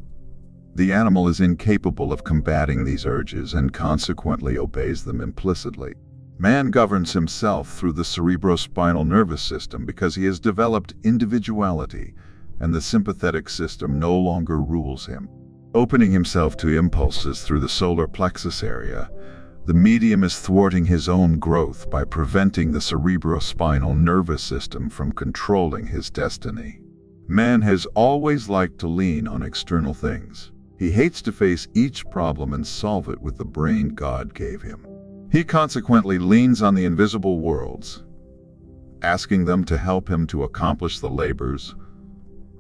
[SPEAKER 2] the animal is incapable of combating these urges and consequently obeys them implicitly. Man governs himself through the cerebrospinal nervous system because he has developed individuality, and the sympathetic system no longer rules him. Opening himself to impulses through the solar plexus area, the medium is thwarting his own growth by preventing the cerebrospinal nervous system from controlling his destiny. Man has always liked to lean on external things. He hates to face each problem and solve it with the brain God gave him. He consequently leans on the invisible worlds, asking them to help him to accomplish the labors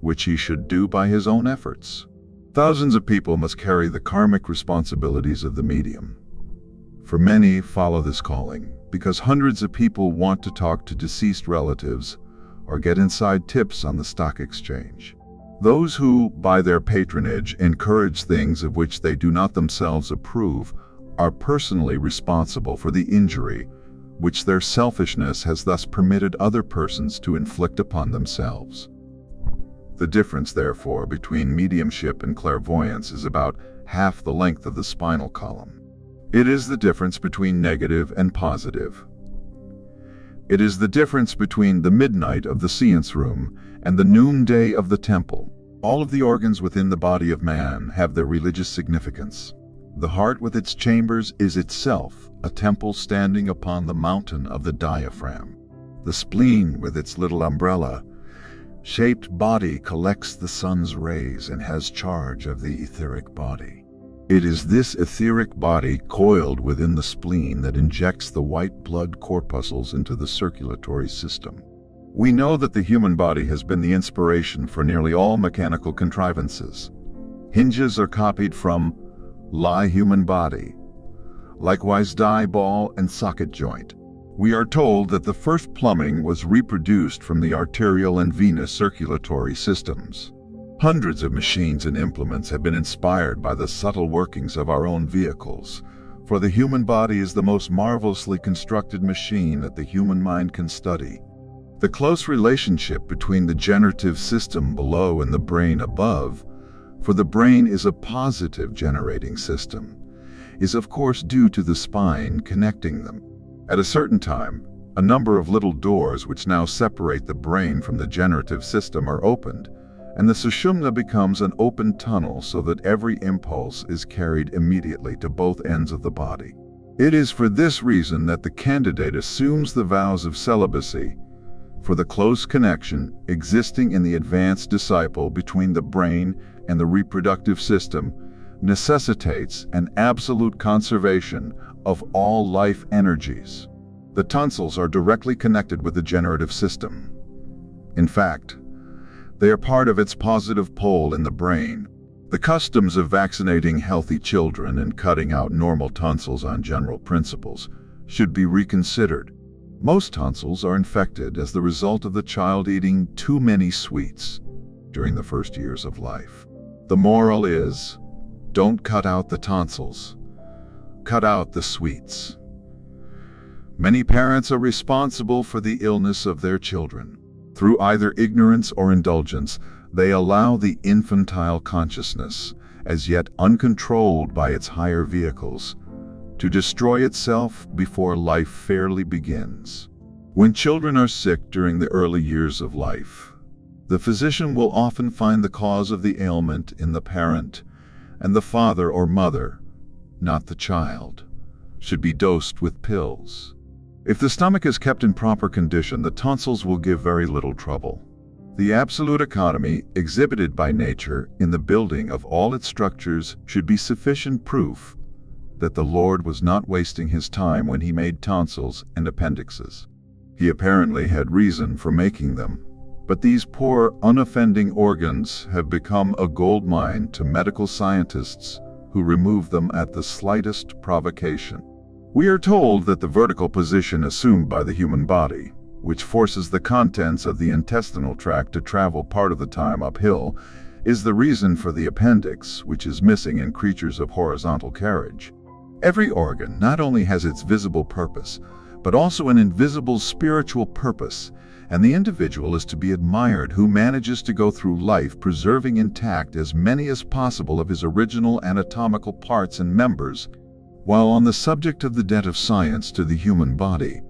[SPEAKER 2] which he should do by his own efforts. Thousands of people must carry the karmic responsibilities of the medium. For many follow this calling because hundreds of people want to talk to deceased relatives or get inside tips on the stock exchange. Those who, by their patronage, encourage things of which they do not themselves approve are personally responsible for the injury which their selfishness has thus permitted other persons to inflict upon themselves. The difference, therefore, between mediumship and clairvoyance is about half the length of the spinal column. It is the difference between negative and positive. It is the difference between the midnight of the seance room and the noonday of the temple. All of the organs within the body of man have their religious significance. The heart with its chambers is itself a temple standing upon the mountain of the diaphragm. The spleen with its little umbrella-shaped body collects the sun's rays and has charge of the etheric body. It is this etheric body coiled within the spleen that injects the white blood corpuscles into the circulatory system. We know that the human body has been the inspiration for nearly all mechanical contrivances. Hinges are copied from lie human body, likewise die ball and socket joint. We are told that the first plumbing was reproduced from the arterial and venous circulatory systems. Hundreds of machines and implements have been inspired by the subtle workings of our own vehicles, for the human body is the most marvelously constructed machine that the human mind can study. The close relationship between the generative system below and the brain above, for the brain is a positive generating system, is of course due to the spine connecting them. At a certain time, a number of little doors which now separate the brain from the generative system are opened, and the sushumna becomes an open tunnel so that every impulse is carried immediately to both ends of the body. It is for this reason that the candidate assumes the vows of celibacy, for the close connection existing in the advanced disciple between the brain and the reproductive system necessitates an absolute conservation of all life energies. The tonsils are directly connected with the generative system. In fact, they are part of its positive pole in the brain. The customs of vaccinating healthy children and cutting out normal tonsils on general principles should be reconsidered. Most tonsils are infected as the result of the child eating too many sweets during the first years of life. The moral is, don't cut out the tonsils, cut out the sweets. Many parents are responsible for the illness of their children. Through either ignorance or indulgence, they allow the infantile consciousness, as yet uncontrolled by its higher vehicles, to destroy itself before life fairly begins. When children are sick during the early years of life, the physician will often find the cause of the ailment in the parent, and the father or mother, not the child, should be dosed with pills. If the stomach is kept in proper condition, the tonsils will give very little trouble. The absolute economy exhibited by nature in the building of all its structures should be sufficient proof that the Lord was not wasting his time when he made tonsils and appendixes. He apparently had reason for making them, but these poor, unoffending organs have become a gold mine to medical scientists who remove them at the slightest provocation. We are told that the vertical position assumed by the human body, which forces the contents of the intestinal tract to travel part of the time uphill, is the reason for the appendix, which is missing in creatures of horizontal carriage. Every organ not only has its visible purpose, but also an invisible spiritual purpose, and the individual is to be admired who manages to go through life preserving intact as many as possible of his original anatomical parts and members. While on the subject of the debt of science to the human body,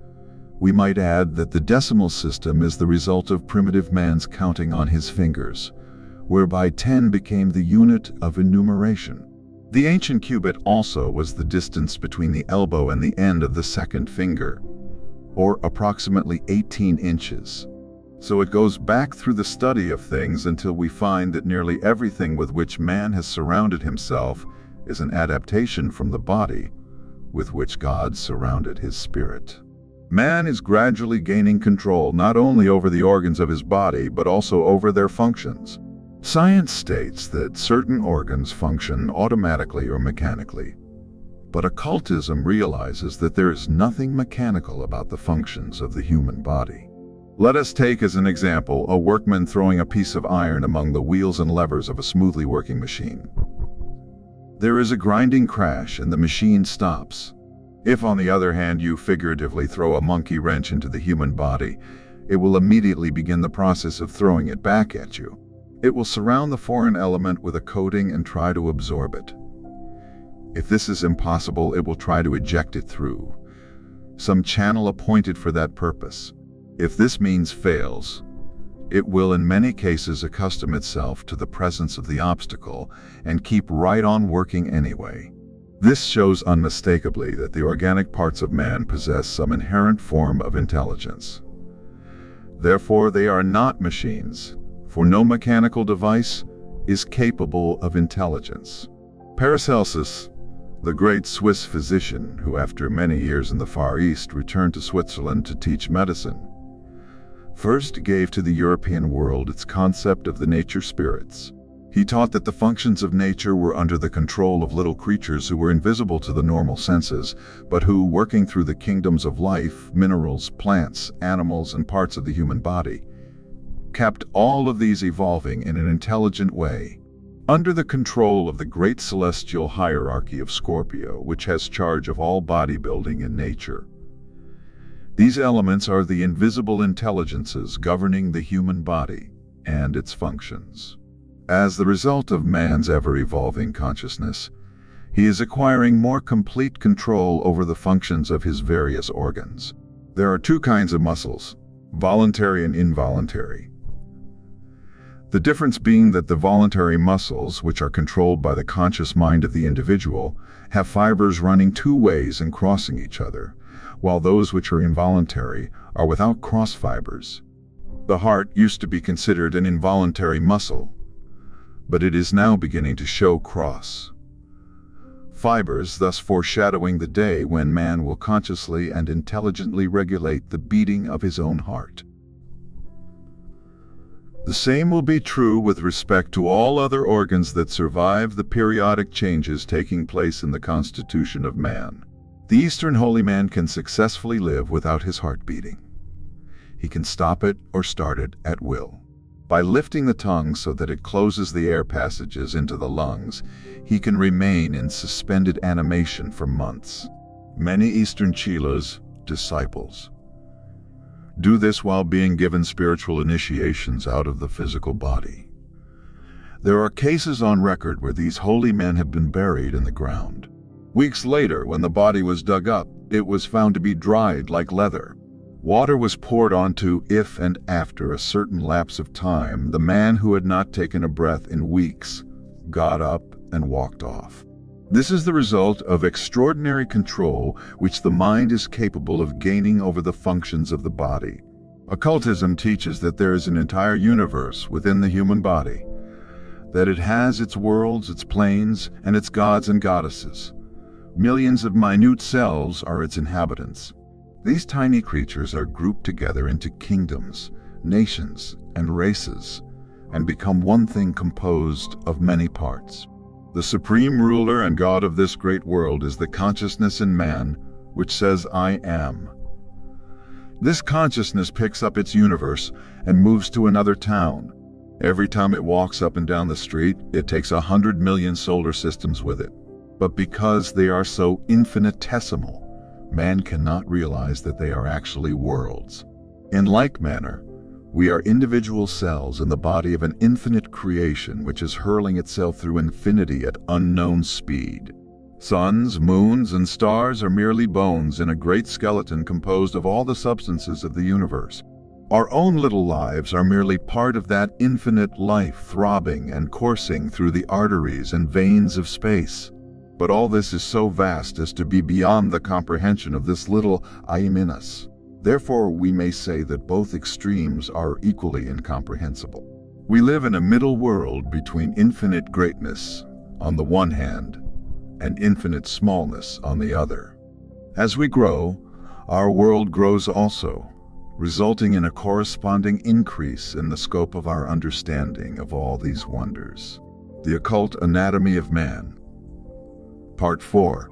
[SPEAKER 2] we might add that the decimal system is the result of primitive man's counting on his fingers, whereby 10 became the unit of enumeration. The ancient cubit also was the distance between the elbow and the end of the second finger, or approximately 18 inches. So it goes back through the study of things until we find that nearly everything with which man has surrounded himself is an adaptation from the body with which God surrounded his spirit. Man is gradually gaining control not only over the organs of his body, but also over their functions. Science states that certain organs function automatically or mechanically, but occultism realizes that there is nothing mechanical about the functions of the human body. Let us take as an example a workman throwing a piece of iron among the wheels and levers of a smoothly working machine. There is a grinding crash and the machine stops. If, on the other hand, you figuratively throw a monkey wrench into the human body, it will immediately begin the process of throwing it back at you. It will surround the foreign element with a coating and try to absorb it. If this is impossible, it will try to eject it through some channel appointed for that purpose. If this means fails, it will in many cases accustom itself to the presence of the obstacle and keep right on working anyway. This shows unmistakably that the organic parts of man possess some inherent form of intelligence. Therefore, they are not machines, for no mechanical device is capable of intelligence. Paracelsus, the great Swiss physician who after many years in the Far East returned to Switzerland to teach medicine, first gave to the European world its concept of the nature spirits. He taught that the functions of nature were under the control of little creatures who were invisible to the normal senses, but who, working through the kingdoms of life, minerals, plants, animals, and parts of the human body, kept all of these evolving in an intelligent way, under the control of the great celestial hierarchy of Scorpio, which has charge of all bodybuilding in nature. These elements are the invisible intelligences governing the human body and its functions. As the result of man's ever-evolving consciousness, he is acquiring more complete control over the functions of his various organs. There are two kinds of muscles, voluntary and involuntary. The difference being that the voluntary muscles, which are controlled by the conscious mind of the individual, have fibers running two ways and crossing each other, while those which are involuntary are without cross fibers. The heart used to be considered an involuntary muscle, but it is now beginning to show cross. fibers, thus foreshadowing the day when man will consciously and intelligently regulate the beating of his own heart. The same will be true with respect to all other organs that survive the periodic changes taking place in the constitution of man. The Eastern holy man can successfully live without his heart beating. He can stop it or start it at will. By lifting the tongue so that it closes the air passages into the lungs, he can remain in suspended animation for months. Many Eastern chelas, disciples, do this while being given spiritual initiations out of the physical body. There are cases on record where these holy men have been buried in the ground. Weeks later, when the body was dug up, it was found to be dried like leather. Water was poured onto if and after a certain lapse of time, the man who had not taken a breath in weeks got up and walked off. This is the result of extraordinary control which the mind is capable of gaining over the functions of the body. Occultism teaches that there is an entire universe within the human body, that it has its worlds, its planes, and its gods and goddesses. Millions of minute cells are its inhabitants. These tiny creatures are grouped together into kingdoms, nations, and races, and become one thing composed of many parts. The supreme ruler and God of this great world is the consciousness in man, which says, "I am." This consciousness picks up its universe and moves to another town. Every time it walks up and down the street, it takes 100 million solar systems with it. But because they are so infinitesimal, man cannot realize that they are actually worlds. In like manner, we are individual cells in the body of an infinite creation which is hurling itself through infinity at unknown speed. Suns, moons, and stars are merely bones in a great skeleton composed of all the substances of the universe. Our own little lives are merely part of that infinite life throbbing and coursing through the arteries and veins of space. But all this is so vast as to be beyond the comprehension of this little I am in us. Therefore, we may say that both extremes are equally incomprehensible. We live in a middle world between infinite greatness on the one hand and infinite smallness on the other. As we grow, our world grows also, resulting in a corresponding increase in the scope of our understanding of all these wonders. The Occult Anatomy of Man. Part 4.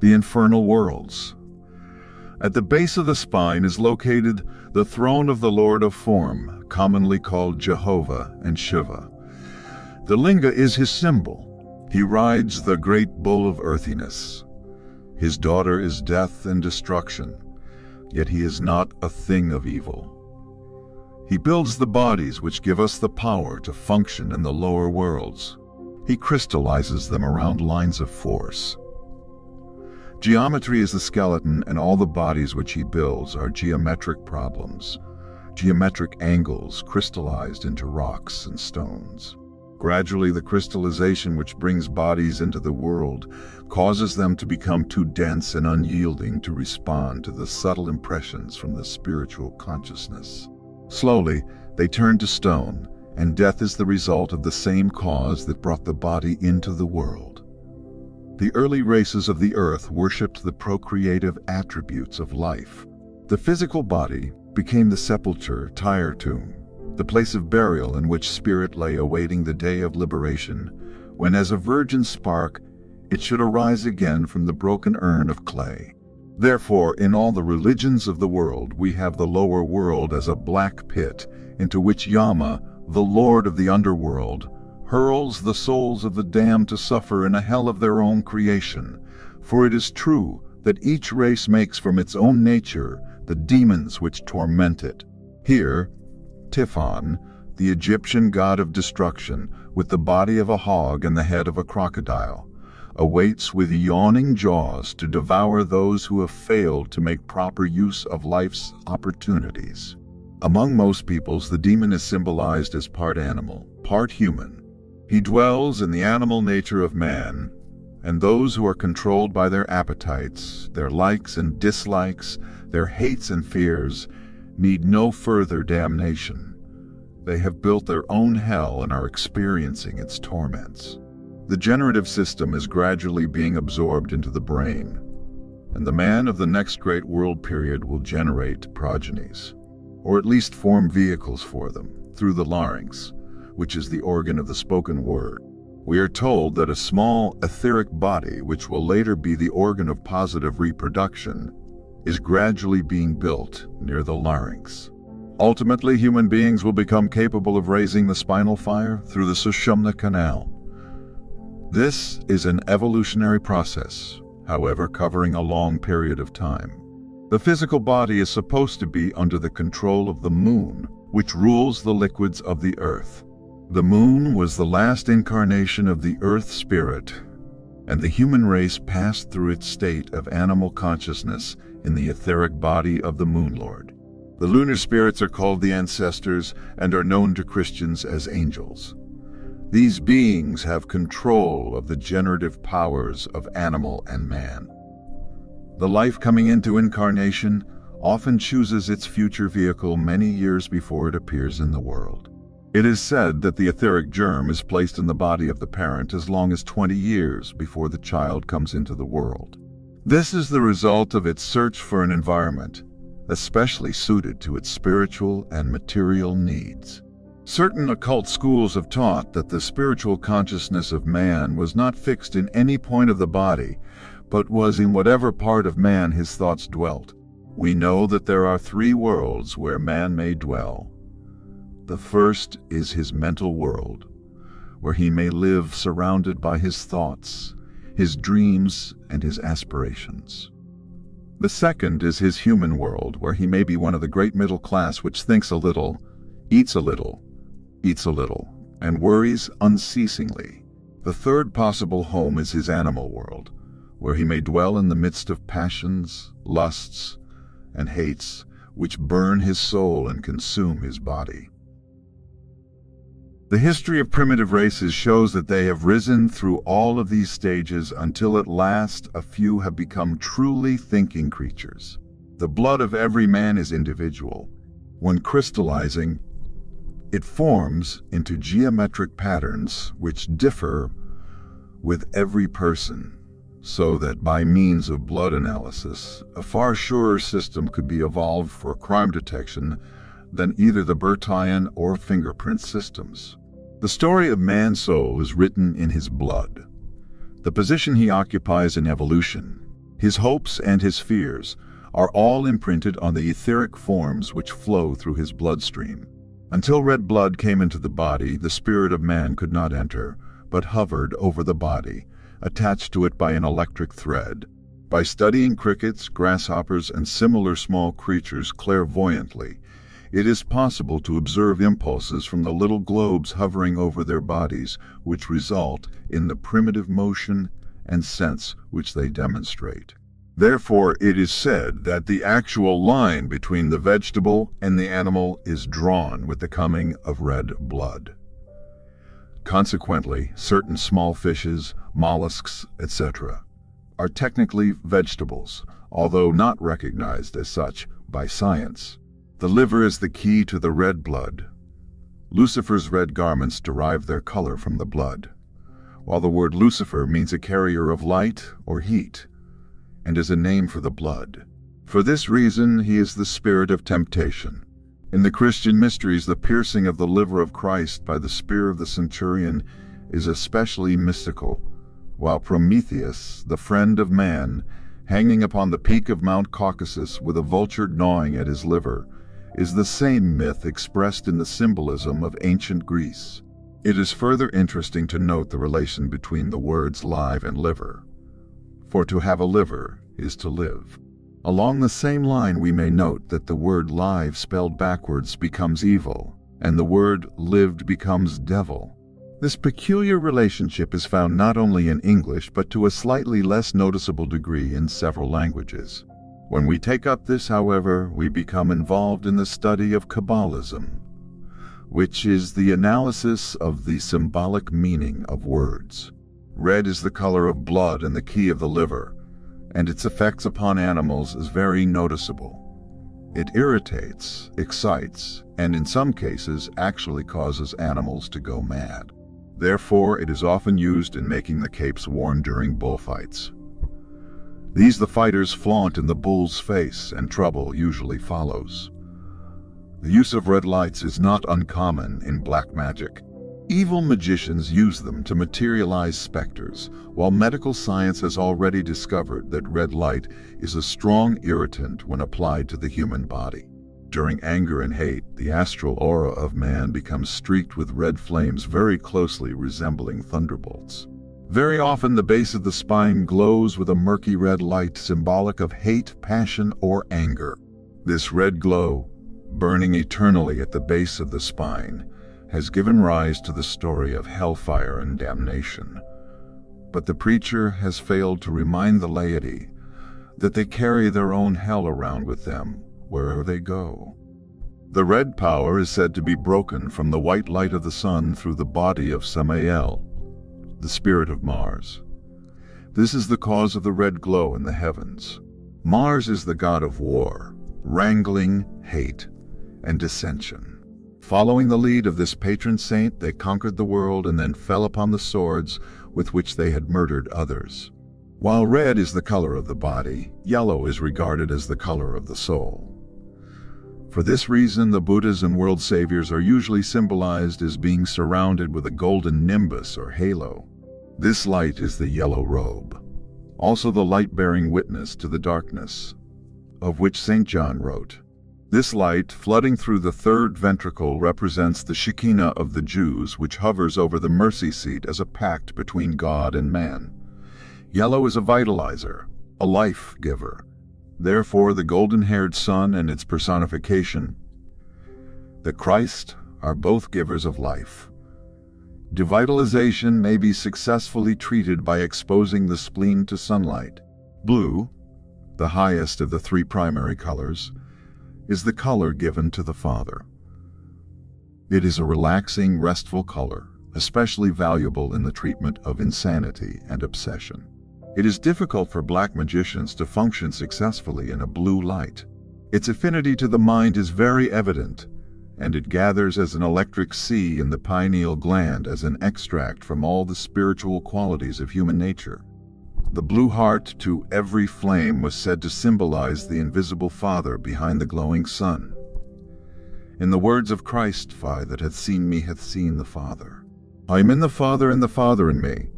[SPEAKER 2] The Infernal Worlds. At the base of the spine is located the throne of the Lord of Form, commonly called Jehovah and Shiva. The linga is his symbol. He rides the great bull of earthiness. His daughter is death and destruction, yet he is not a thing of evil. He builds the bodies which give us the power to function in the lower worlds. He crystallizes them around lines of force. Geometry is the skeleton, and all the bodies which he builds are geometric problems, geometric angles crystallized into rocks and stones. Gradually, the crystallization which brings bodies into the world causes them to become too dense and unyielding to respond to the subtle impressions from the spiritual consciousness. Slowly, they turn to stone, and death is the result of the same cause that brought the body into the world. The early races of the earth worshipped the procreative attributes of life. The physical body became the sepulchre, tire tomb, the place of burial in which spirit lay awaiting the day of liberation, when as a virgin spark it should arise again from the broken urn of clay. Therefore, in all the religions of the world, we have the lower world as a black pit into which Yama, the lord of the underworld, hurls the souls of the damned to suffer in a hell of their own creation. For it is true that each race makes from its own nature the demons which torment it. Here, Typhon, the Egyptian god of destruction, with the body of a hog and the head of a crocodile, awaits with yawning jaws to devour those who have failed to make proper use of life's opportunities. Among most peoples, the demon is symbolized as part animal, part human. He dwells in the animal nature of man, and those who are controlled by their appetites, their likes and dislikes, their hates and fears, need no further damnation. They have built their own hell and are experiencing its torments. The generative system is gradually being absorbed into the brain, and the man of the next great world period will generate progenies, or at least form vehicles for them, through the larynx, which is the organ of the spoken word. We are told that a small etheric body, which will later be the organ of positive reproduction, is gradually being built near the larynx. Ultimately, human beings will become capable of raising the spinal fire through the Sushumna canal. This is an evolutionary process, however, covering a long period of time. The physical body is supposed to be under the control of the moon, which rules the liquids of the earth. The moon was the last incarnation of the earth spirit, and the human race passed through its state of animal consciousness in the etheric body of the Moon Lord. The lunar spirits are called the ancestors and are known to Christians as angels. These beings have control of the generative powers of animal and man. The life coming into incarnation often chooses its future vehicle many years before it appears in the world. It is said that the etheric germ is placed in the body of the parent as long as 20 years before the child comes into the world. This is the result of its search for an environment especially suited to its spiritual and material needs. Certain occult schools have taught that the spiritual consciousness of man was not fixed in any point of the body, but was in whatever part of man his thoughts dwelt. We know that there are 3 worlds where man may dwell. The first is his mental world, where he may live surrounded by his thoughts, his dreams, and his aspirations. The second is his human world, where he may be one of the great middle class which thinks a little, eats a little, and worries unceasingly. The third possible home is his animal world, where he may dwell in the midst of passions, lusts, and hates, which burn his soul and consume his body. The history of primitive races shows that they have risen through all of these stages until at last a few have become truly thinking creatures. The blood of every man is individual. When crystallizing, it forms into geometric patterns which differ with every person, so that by means of blood analysis, a far surer system could be evolved for crime detection than either the Bertillon or fingerprint systems. The story of man's soul is written in his blood. The position he occupies in evolution, his hopes and his fears, are all imprinted on the etheric forms which flow through his bloodstream. Until red blood came into the body, the spirit of man could not enter, but hovered over the body, attached to it by an electric thread. By studying crickets, grasshoppers, and similar small creatures clairvoyantly, it is possible to observe impulses from the little globes hovering over their bodies, which result in the primitive motion and sense which they demonstrate. Therefore, it is said that the actual line between the vegetable and the animal is drawn with the coming of red blood. Consequently, certain small fishes, mollusks, etc., are technically vegetables, although not recognized as such by science. The liver is the key to the red blood. Lucifer's red garments derive their color from the blood, while the word Lucifer means a carrier of light or heat, and is a name for the blood. For this reason, he is the spirit of temptation. In the Christian mysteries, the piercing of the liver of Christ by the spear of the centurion is especially mystical, while Prometheus, the friend of man, hanging upon the peak of Mount Caucasus with a vulture gnawing at his liver, is the same myth expressed in the symbolism of ancient Greece. It is further interesting to note the relation between the words live and liver. For to have a liver is to live. Along the same line, we may note that the word live spelled backwards becomes evil, and the word lived becomes devil. This peculiar relationship is found not only in English, but to a slightly less noticeable degree in several languages. When we take up this, however, we become involved in the study of Kabbalism, which is the analysis of the symbolic meaning of words. Red is the color of blood and the key of the liver, and its effects upon animals is very noticeable. It irritates, excites, and in some cases actually causes animals to go mad. Therefore, it is often used in making the capes worn during bullfights. These the fighters flaunt in the bull's face, and trouble usually follows. The use of red lights is not uncommon in black magic. Evil magicians use them to materialize specters, while medical science has already discovered that red light is a strong irritant when applied to the human body. During anger and hate, the astral aura of man becomes streaked with red flames very closely resembling thunderbolts. Very often the base of the spine glows with a murky red light symbolic of hate, passion, or anger. This red glow, burning eternally at the base of the spine, has given rise to the story of hellfire and damnation. But the preacher has failed to remind the laity that they carry their own hell around with them wherever they go. The red power is said to be broken from the white light of the sun through the body of Samael, the spirit of Mars. This is the cause of the red glow in the heavens. Mars is the god of war, wrangling, hate, and dissension. Following the lead of this patron saint, they conquered the world and then fell upon the swords with which they had murdered others. While red is the color of the body, yellow is regarded as the color of the soul. For this reason, the Buddhas and world saviors are usually symbolized as being surrounded with a golden nimbus or halo. This light is the yellow robe, also the light-bearing witness to the darkness, of which St. John wrote. This light, flooding through the third ventricle, represents the Shekinah of the Jews, which hovers over the mercy seat as a pact between God and man. Yellow is a vitalizer, a life giver. Therefore, the golden-haired sun and its personification, the Christ, are both givers of life. Devitalization may be successfully treated by exposing the spleen to sunlight. Blue, the highest of the three primary colors, is the color given to the Father. It is a relaxing, restful color, especially valuable in the treatment of insanity and obsession. It is difficult for black magicians to function successfully in a blue light. Its affinity to the mind is very evident, and it gathers as an electric sea in the pineal gland as an extract from all the spiritual qualities of human nature. The blue heart to every flame was said to symbolize the invisible Father behind the glowing sun. In the words of Christ, "He that hath seen me hath seen the Father. I am in the Father, and the Father in me."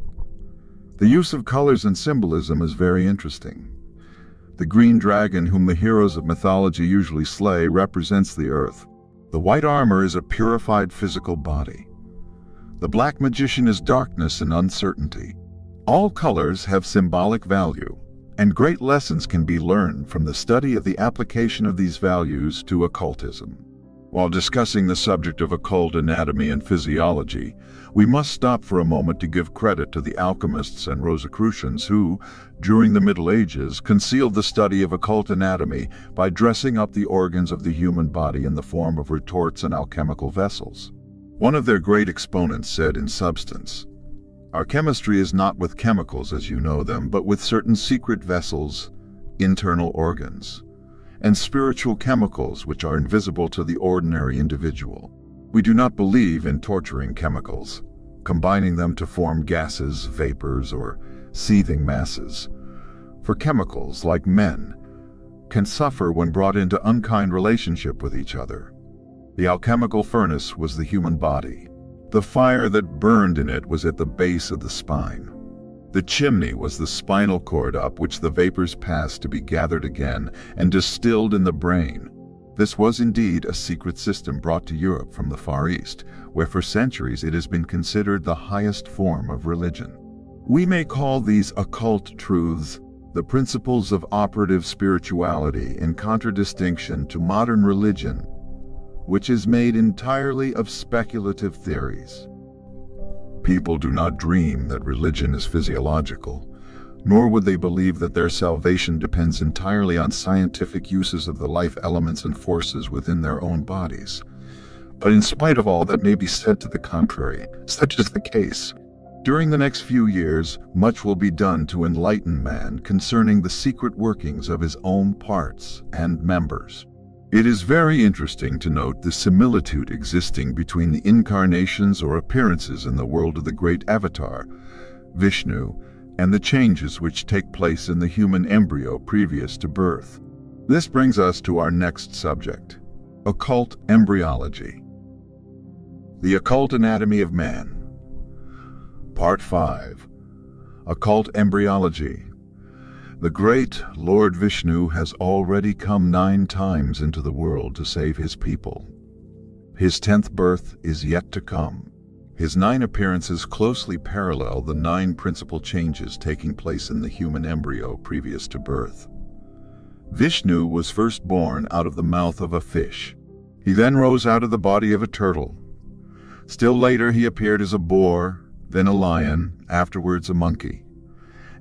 [SPEAKER 2] The use of colors and symbolism is very interesting. The green dragon, whom the heroes of mythology usually slay, represents the earth. The white armor is a purified physical body. The black magician is darkness and uncertainty. All colors have symbolic value, and great lessons can be learned from the study of the application of these values to occultism. While discussing the subject of occult anatomy and physiology, we must stop for a moment to give credit to the alchemists and Rosicrucians who, during the Middle Ages, concealed the study of occult anatomy by dressing up the organs of the human body in the form of retorts and alchemical vessels. One of their great exponents said in substance, "Our chemistry is not with chemicals as you know them, but with certain secret vessels, internal organs, and spiritual chemicals which are invisible to the ordinary individual. We do not believe in torturing chemicals, combining them to form gases, vapors, or seething masses. For chemicals, like men, can suffer when brought into unkind relationship with each other. The alchemical furnace was the human body. The fire that burned in it was at the base of the spine. The chimney was the spinal cord up which the vapors passed to be gathered again and distilled in the brain. This was indeed a secret system brought to Europe from the Far East, where for centuries it has been considered the highest form of religion. We may call these occult truths the principles of operative spirituality in contradistinction to modern religion, which is made entirely of speculative theories. People do not dream that religion is physiological, nor would they believe that their salvation depends entirely on scientific uses of the life elements and forces within their own bodies. But in spite of all that may be said to the contrary, such is the case. During the next few years, much will be done to enlighten man concerning the secret workings of his own parts and members. It is very interesting to note the similitude existing between the incarnations or appearances in the world of the great avatar, Vishnu, and the changes which take place in the human embryo previous to birth. This brings us to our next subject, occult embryology. The occult anatomy of man. Part 5. Occult embryology. The great Lord Vishnu has already come 9 times into the world to save his people. His 10th birth is yet to come. His 9 appearances closely parallel the 9 principal changes taking place in the human embryo previous to birth. Vishnu was first born out of the mouth of a fish. He then rose out of the body of a turtle. Still later he appeared as a boar, then a lion, afterwards a monkey.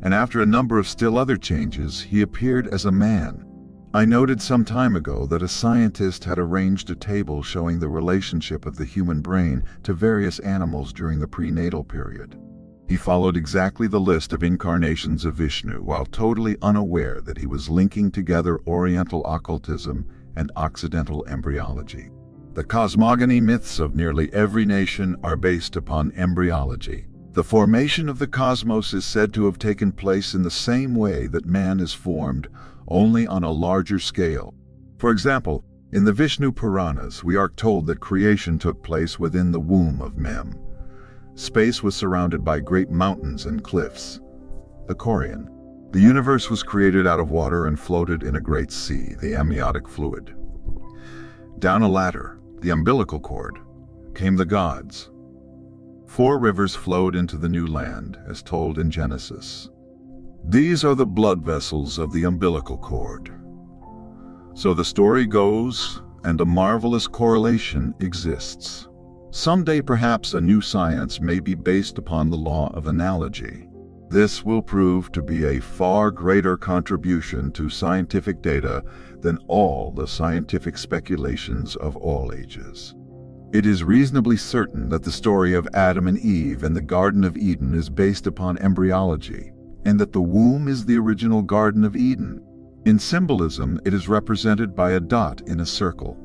[SPEAKER 2] And after a number of still other changes, he appeared as a man. I noted some time ago that a scientist had arranged a table showing the relationship of the human brain to various animals during the prenatal period. He followed exactly the list of incarnations of Vishnu while totally unaware that he was linking together Oriental occultism and Occidental embryology. The cosmogony myths of nearly every nation are based upon embryology. The formation of the cosmos is said to have taken place in the same way that man is formed, only on a larger scale. For example, in the Vishnu Puranas, we are told that creation took place within the womb of Mem. Space was surrounded by great mountains and cliffs. The Korean. The universe was created out of water and floated in a great sea, the amniotic fluid. Down a ladder, the umbilical cord, came the gods. 4 rivers flowed into the new land, as told in Genesis. These are the blood vessels of the umbilical cord. So the story goes, and a marvelous correlation exists. Someday perhaps a new science may be based upon the law of analogy. This will prove to be a far greater contribution to scientific data than all the scientific speculations of all ages. It is reasonably certain that the story of Adam and Eve and the Garden of Eden is based upon embryology, and that the womb is the original Garden of Eden. In symbolism, it is represented by a dot in a circle.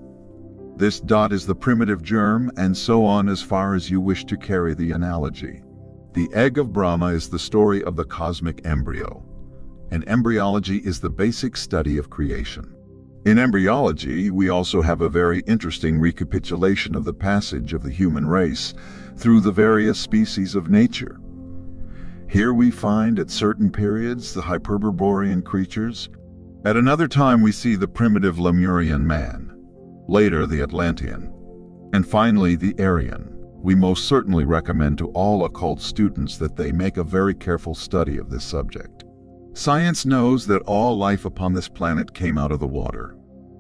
[SPEAKER 2] This dot is the primitive germ, and so on as far as you wish to carry the analogy. The egg of Brahma is the story of the cosmic embryo, and embryology is the basic study of creation. In embryology, we also have a very interesting recapitulation of the passage of the human race through the various species of nature. Here we find at certain periods the Hyperborean creatures. At another time we see the primitive Lemurian man, later the Atlantean, and finally the Aryan. We most certainly recommend to all occult students that they make a very careful study of this subject. Science knows that all life upon this planet came out of the water.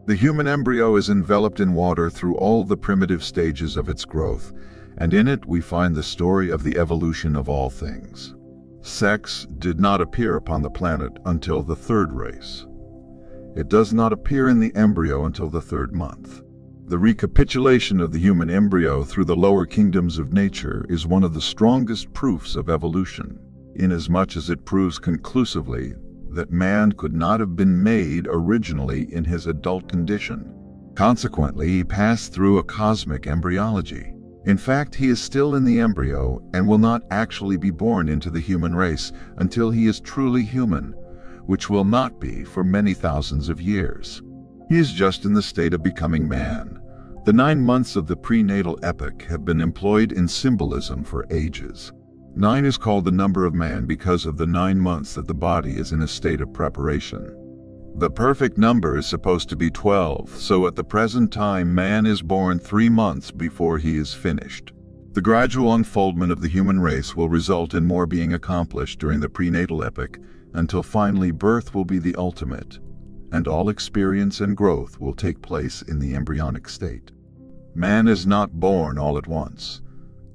[SPEAKER 2] The human embryo is enveloped in water through all the primitive stages of its growth, and in it we find the story of the evolution of all things. Sex did not appear upon the planet until the 3rd race. It does not appear in the embryo until the 3rd month. The recapitulation of the human embryo through the lower kingdoms of nature is one of the strongest proofs of evolution, inasmuch as it proves conclusively that man could not have been made originally in his adult condition. Consequently, he passed through a cosmic embryology. In fact, he is still in the embryo and will not actually be born into the human race until he is truly human, which will not be for many thousands of years. He is just in the state of becoming man. The 9 months of the prenatal epoch have been employed in symbolism for ages. 9 is called the number of man because of the 9 months that the body is in a state of preparation. The perfect number is supposed to be 12, so at the present time man is born 3 months before he is finished. The gradual unfoldment of the human race will result in more being accomplished during the prenatal epoch, until finally birth will be the ultimate, and all experience and growth will take place in the embryonic state. Man is not born all at once.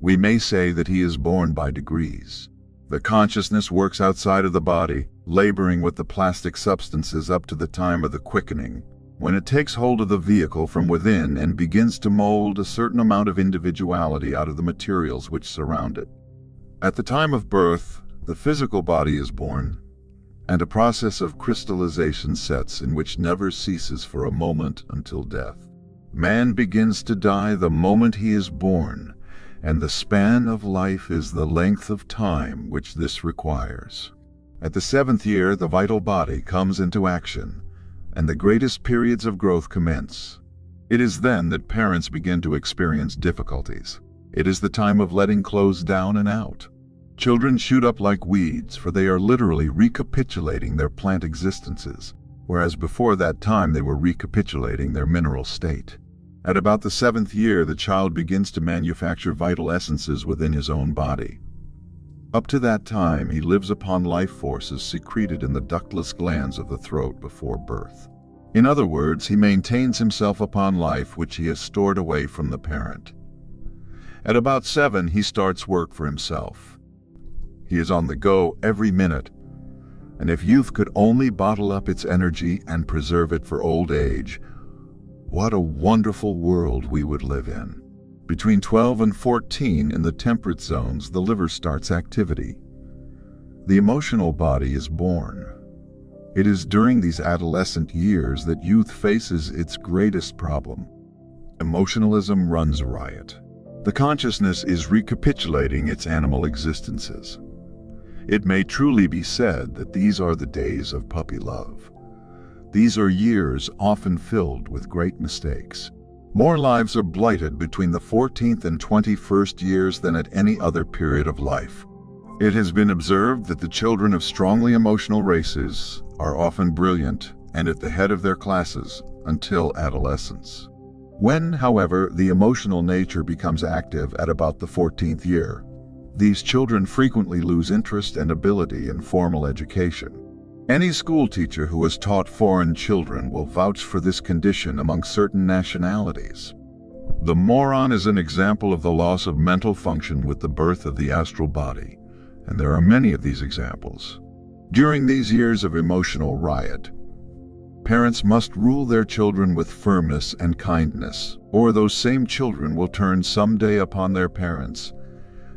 [SPEAKER 2] We may say that he is born by degrees. The consciousness works outside of the body, laboring with the plastic substances up to the time of the quickening, when it takes hold of the vehicle from within and begins to mold a certain amount of individuality out of the materials which surround it. At the time of birth, the physical body is born, and a process of crystallization sets in which never ceases for a moment until death. Man begins to die the moment he is born, and the span of life is the length of time which this requires. At the 7th year, the vital body comes into action, and the greatest periods of growth commence. It is then that parents begin to experience difficulties. It is the time of letting clothes down and out. Children shoot up like weeds, for they are literally recapitulating their plant existences, whereas before that time they were recapitulating their mineral state. At about the 7th year, the child begins to manufacture vital essences within his own body. Up to that time, he lives upon life forces secreted in the ductless glands of the throat before birth. In other words, he maintains himself upon life which he has stored away from the parent. At about 7, he starts work for himself. He is on the go every minute, and if youth could only bottle up its energy and preserve it for old age, what a wonderful world we would live in. Between 12 and 14, in the temperate zones, the liver starts activity. The emotional body is born. It is during these adolescent years that youth faces its greatest problem. Emotionalism runs riot. The consciousness is recapitulating its animal existences. It may truly be said that these are the days of puppy love. These are years often filled with great mistakes. More lives are blighted between the 14th and 21st years than at any other period of life. It has been observed that the children of strongly emotional races are often brilliant and at the head of their classes until adolescence. When, however, the emotional nature becomes active at about the 14th year, these children frequently lose interest and ability in formal education. Any school teacher who has taught foreign children will vouch for this condition among certain nationalities. The moron is an example of the loss of mental function with the birth of the astral body, and there are many of these examples. During these years of emotional riot, parents must rule their children with firmness and kindness, or those same children will turn someday upon their parents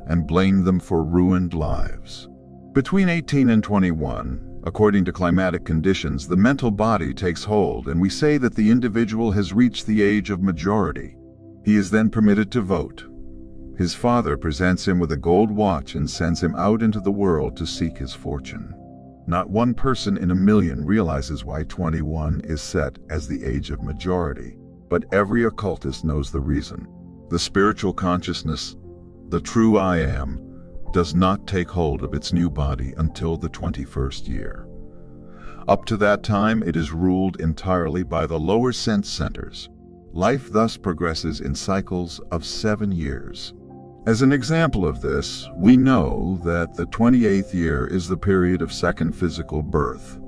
[SPEAKER 2] and blame them for ruined lives. Between 18 and 21, according to climatic conditions, the mental body takes hold, and we say that the individual has reached the age of majority. He is then permitted to vote. His father presents him with a gold watch and sends him out into the world to seek his fortune. Not one person in a million realizes why 21 is set as the age of majority, but every occultist knows the reason. The spiritual consciousness, the true I Am, does not take hold of its new body until the 21st year. Up to that time, it is ruled entirely by the lower sense centers. Life thus progresses in cycles of 7 years. As an example of this, we know that the 28th year is the period of second physical birth,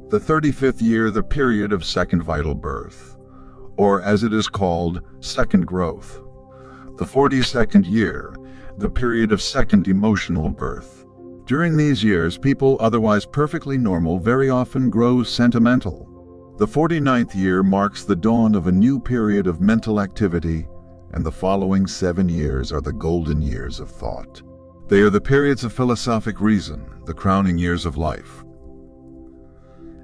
[SPEAKER 2] the 35th year the period of second vital birth, or as it is called, second growth, the 42nd year, the period of second emotional birth. During these years, people otherwise perfectly normal very often grow sentimental. The 49th year marks the dawn of a new period of mental activity, and the following 7 years are the golden years of thought. They are the periods of philosophic reason, the crowning years of life.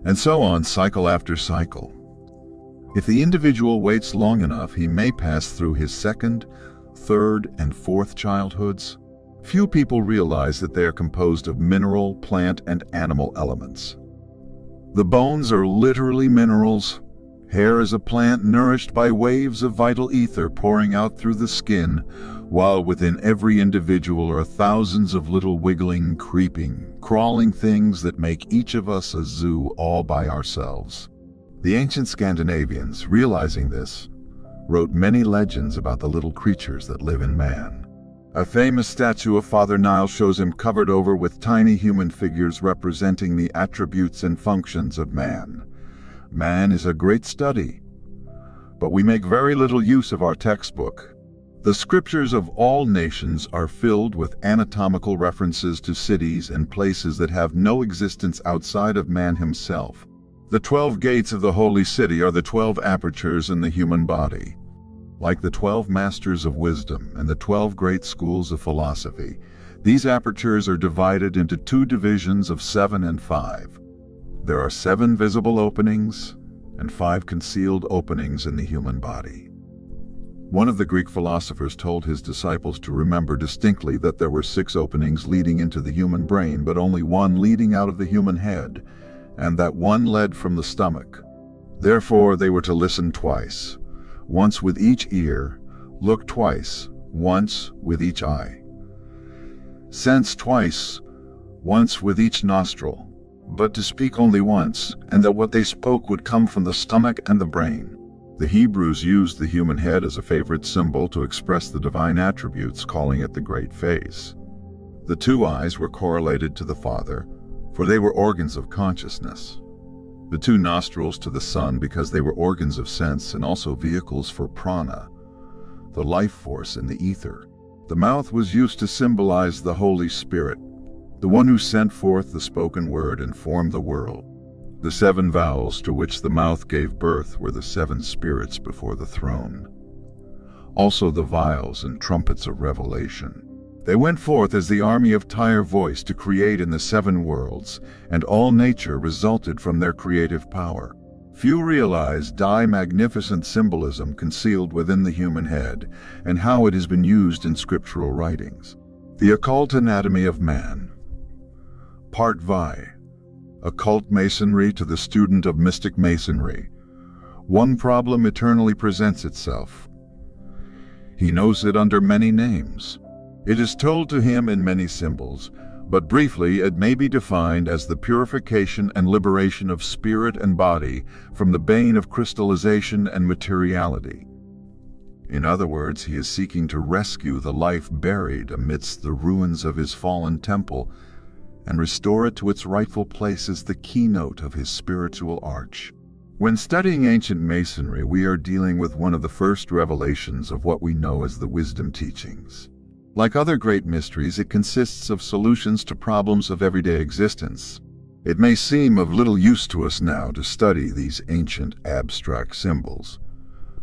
[SPEAKER 2] And so on, cycle after cycle. If the individual waits long enough, he may pass through his second, third, and fourth childhoods. Few people realize that they are composed of mineral, plant, and animal elements. The bones are literally minerals. Hair is a plant nourished by waves of vital ether pouring out through the skin, while within every individual are thousands of little wiggling, creeping, crawling things that make each of us a zoo all by ourselves. The ancient Scandinavians, realizing this, wrote many legends about the little creatures that live in man. A famous statue of Father Nile shows him covered over with tiny human figures representing the attributes and functions of man. Man is a great study, but we make very little use of our textbook. The scriptures of all nations are filled with anatomical references to cities and places that have no existence outside of man himself. The 12 gates of the holy city are the 12 apertures in the human body. Like the 12 masters of wisdom and the 12 great schools of philosophy, These apertures are divided into two divisions of 7 and 5. There are 7 visible openings and 5 concealed openings in the human body. One of the Greek philosophers told his disciples to remember distinctly that there were 6 openings leading into the human brain, but only 1 leading out of the human head, and that 1 led from the stomach. Therefore they were to listen twice, once with each ear, look twice, once with each eye, sense twice, once with each nostril, but to speak only once, and that what they spoke would come from the stomach and the brain. The Hebrews used the human head as a favorite symbol to express the divine attributes, calling it the great face. The 2 eyes were correlated to the Father, for they were organs of consciousness. The 2 nostrils to the Son, because they were organs of sense and also vehicles for prana, the life force in the ether. The mouth was used to symbolize the Holy Spirit, the one who sent forth the spoken word and formed the world. The 7 vowels to which the mouth gave birth were the 7 spirits before the throne. Also the vials and trumpets of revelation. They went forth as the army of Tyre voice to create in the 7 worlds, and all nature resulted from their creative power. Few realize the magnificent symbolism concealed within the human head, and how it has been used in scriptural writings. The Occult Anatomy of Man. Part Vi. Occult Masonry to the student of mystic masonry. One problem eternally presents itself. He knows it under many names. It is told to him in many symbols, but briefly it may be defined as the purification and liberation of spirit and body from the bane of crystallization and materiality. In other words, he is seeking to rescue the life buried amidst the ruins of his fallen temple and restore it to its rightful place as the keynote of his spiritual arch. When studying ancient masonry, we are dealing with one of the first revelations of what we know as the wisdom teachings. Like other great mysteries, it consists of solutions to problems of everyday existence. It may seem of little use to us now to study these ancient abstract symbols,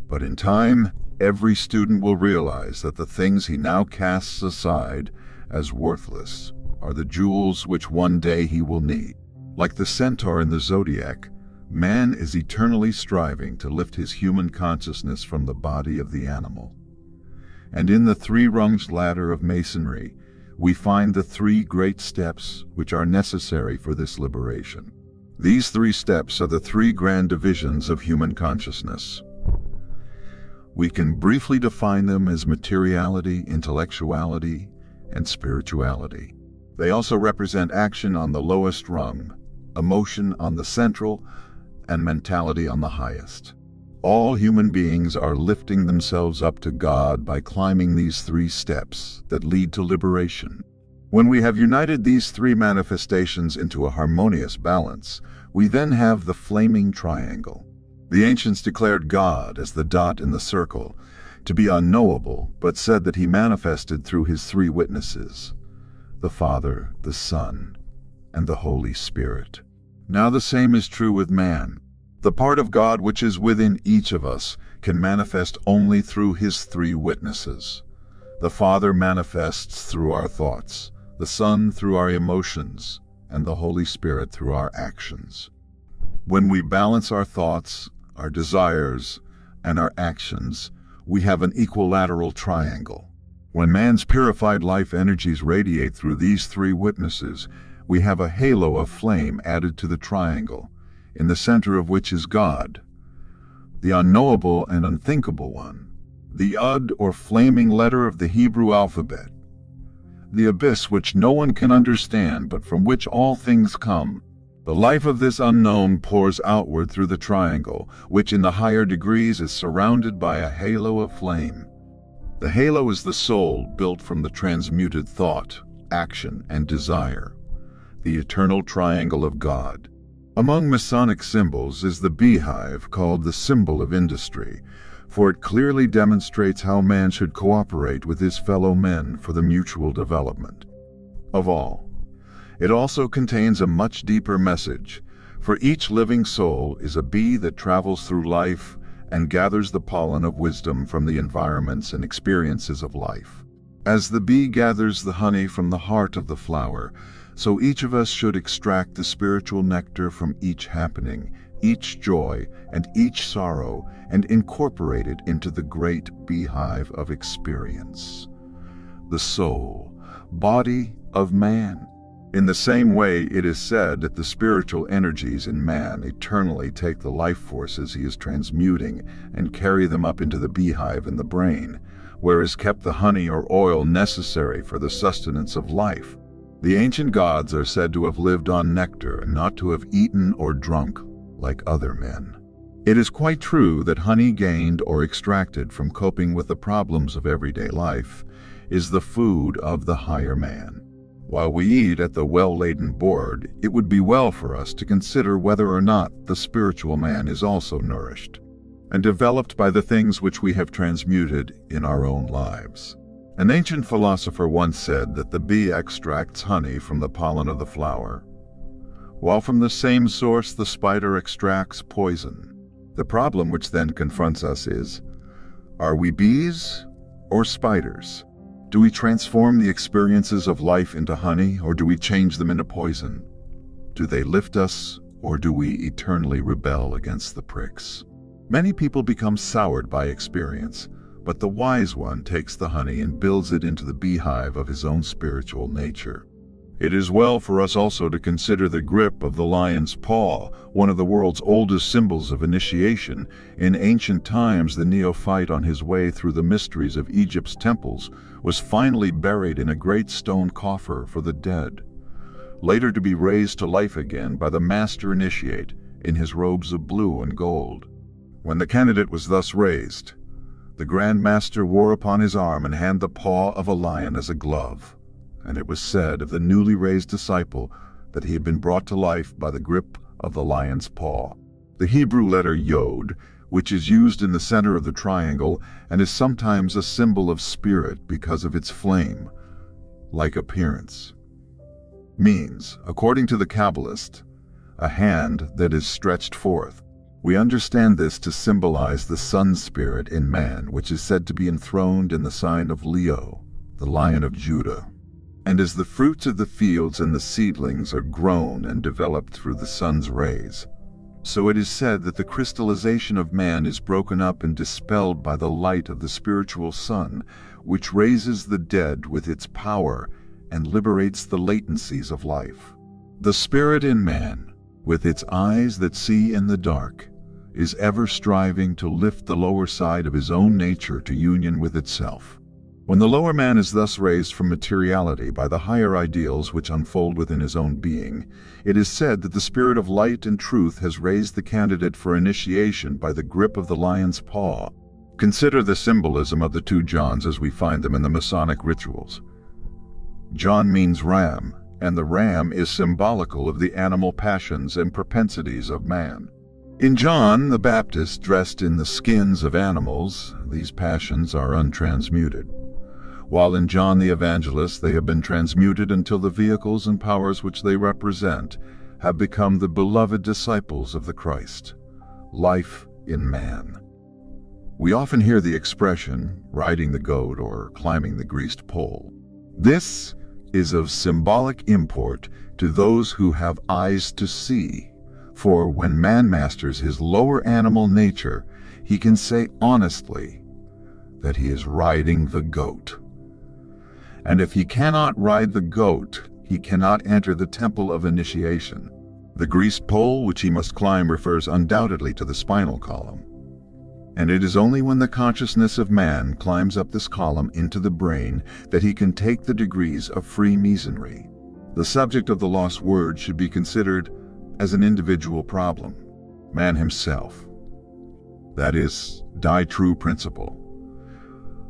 [SPEAKER 2] but in time, every student will realize that the things he now casts aside as worthless are the jewels which one day he will need. Like the centaur in the zodiac, man is eternally striving to lift his human consciousness from the body of the animal. And in the 3-runged ladder of masonry, we find the 3 great steps which are necessary for this liberation. These 3 steps are the 3 grand divisions of human consciousness. We can briefly define them as materiality, intellectuality, and spirituality. They also represent action on the lowest rung, emotion on the central, and mentality on the highest. All human beings are lifting themselves up to God by climbing these 3 steps that lead to liberation. When we have united these 3 manifestations into a harmonious balance, we then have the flaming triangle. The ancients declared God as the dot in the circle to be unknowable, but said that he manifested through his 3 witnesses, the Father, the Son, and the Holy Spirit. Now the same is true with man. The part of God which is within each of us can manifest only through his 3 witnesses. The Father manifests through our thoughts, the Son through our emotions, and the Holy Spirit through our actions. When we balance our thoughts, our desires, and our actions, we have an equilateral triangle. When man's purified life energies radiate through these 3 witnesses, we have a halo of flame added to the triangle, in the center of which is God, the unknowable and unthinkable one, the Ud or flaming letter of the Hebrew alphabet, the abyss which no one can understand but from which all things come. The life of this unknown pours outward through the triangle, which in the higher degrees is surrounded by a halo of flame. The halo is the soul built from the transmuted thought, action, and desire, the eternal triangle of God. Among Masonic symbols is the beehive, called the symbol of industry, for it clearly demonstrates how man should cooperate with his fellow men for the mutual development of all. It also contains a much deeper message, for each living soul is a bee that travels through life and gathers the pollen of wisdom from the environments and experiences of life. As the bee gathers the honey from the heart of the flower, so each of us should extract the spiritual nectar from each happening, each joy, and each sorrow, and incorporate it into the great beehive of experience. The soul, body of man. In the same way, it is said that the spiritual energies in man eternally take the life forces he is transmuting and carry them up into the beehive in the brain, where is kept the honey or oil necessary for the sustenance of life. The ancient gods are said to have lived on nectar and not to have eaten or drunk like other men. It is quite true that honey gained or extracted from coping with the problems of everyday life is the food of the higher man. While we eat at the well-laden board, it would be well for us to consider whether or not the spiritual man is also nourished and developed by the things which we have transmuted in our own lives. An ancient philosopher once said that the bee extracts honey from the pollen of the flower, while from the same source the spider extracts poison. The problem which then confronts us is, are we bees or spiders? Do we transform the experiences of life into honey, or do we change them into poison? Do they lift us, or do we eternally rebel against the pricks? Many people become soured by experience, but the wise one takes the honey and builds it into the beehive of his own spiritual nature. It is well for us also to consider the grip of the lion's paw, one of the world's oldest symbols of initiation. In ancient times, the neophyte on his way through the mysteries of Egypt's temples was finally buried in a great stone coffer for the dead, later to be raised to life again by the master initiate in his robes of blue and gold. When the candidate was thus raised, the Grand Master wore upon his arm and hand the paw of a lion as a glove, and it was said of the newly raised disciple that he had been brought to life by the grip of the lion's paw. The Hebrew letter Yod, which is used in the center of the triangle and is sometimes a symbol of spirit because of its flame-like appearance, means, according to the Kabbalist, a hand that is stretched forth. We understand this to symbolize the sun spirit in man, which is said to be enthroned in the sign of Leo, the Lion of Judah. And as the fruits of the fields and the seedlings are grown and developed through the sun's rays, so it is said that the crystallization of man is broken up and dispelled by the light of the spiritual sun, which raises the dead with its power and liberates the latencies of life. The spirit in man, with its eyes that see in the dark, is ever striving to lift the lower side of his own nature to union with itself. When the lower man is thus raised from materiality by the higher ideals which unfold within his own being, it is said that the spirit of light and truth has raised the candidate for initiation by the grip of the lion's paw. Consider the symbolism of the two Johns as we find them in the Masonic rituals. John means ram, and the ram is symbolical of the animal passions and propensities of man. In John the Baptist, dressed in the skins of animals, these passions are untransmuted, while in John the Evangelist they have been transmuted until the vehicles and powers which they represent have become the beloved disciples of the Christ, life in man. We often hear the expression, riding the goat or climbing the greased pole. This is of symbolic import to those who have eyes to see, for when man masters his lower animal nature, he can say honestly that he is riding the goat. And if he cannot ride the goat, he cannot enter the temple of initiation. The greased pole which he must climb refers undoubtedly to the spinal column. And it is only when the consciousness of man climbs up this column into the brain that he can take the degrees of Freemasonry. The subject of the lost word should be considered as an individual problem. Man himself, that is, die true principle,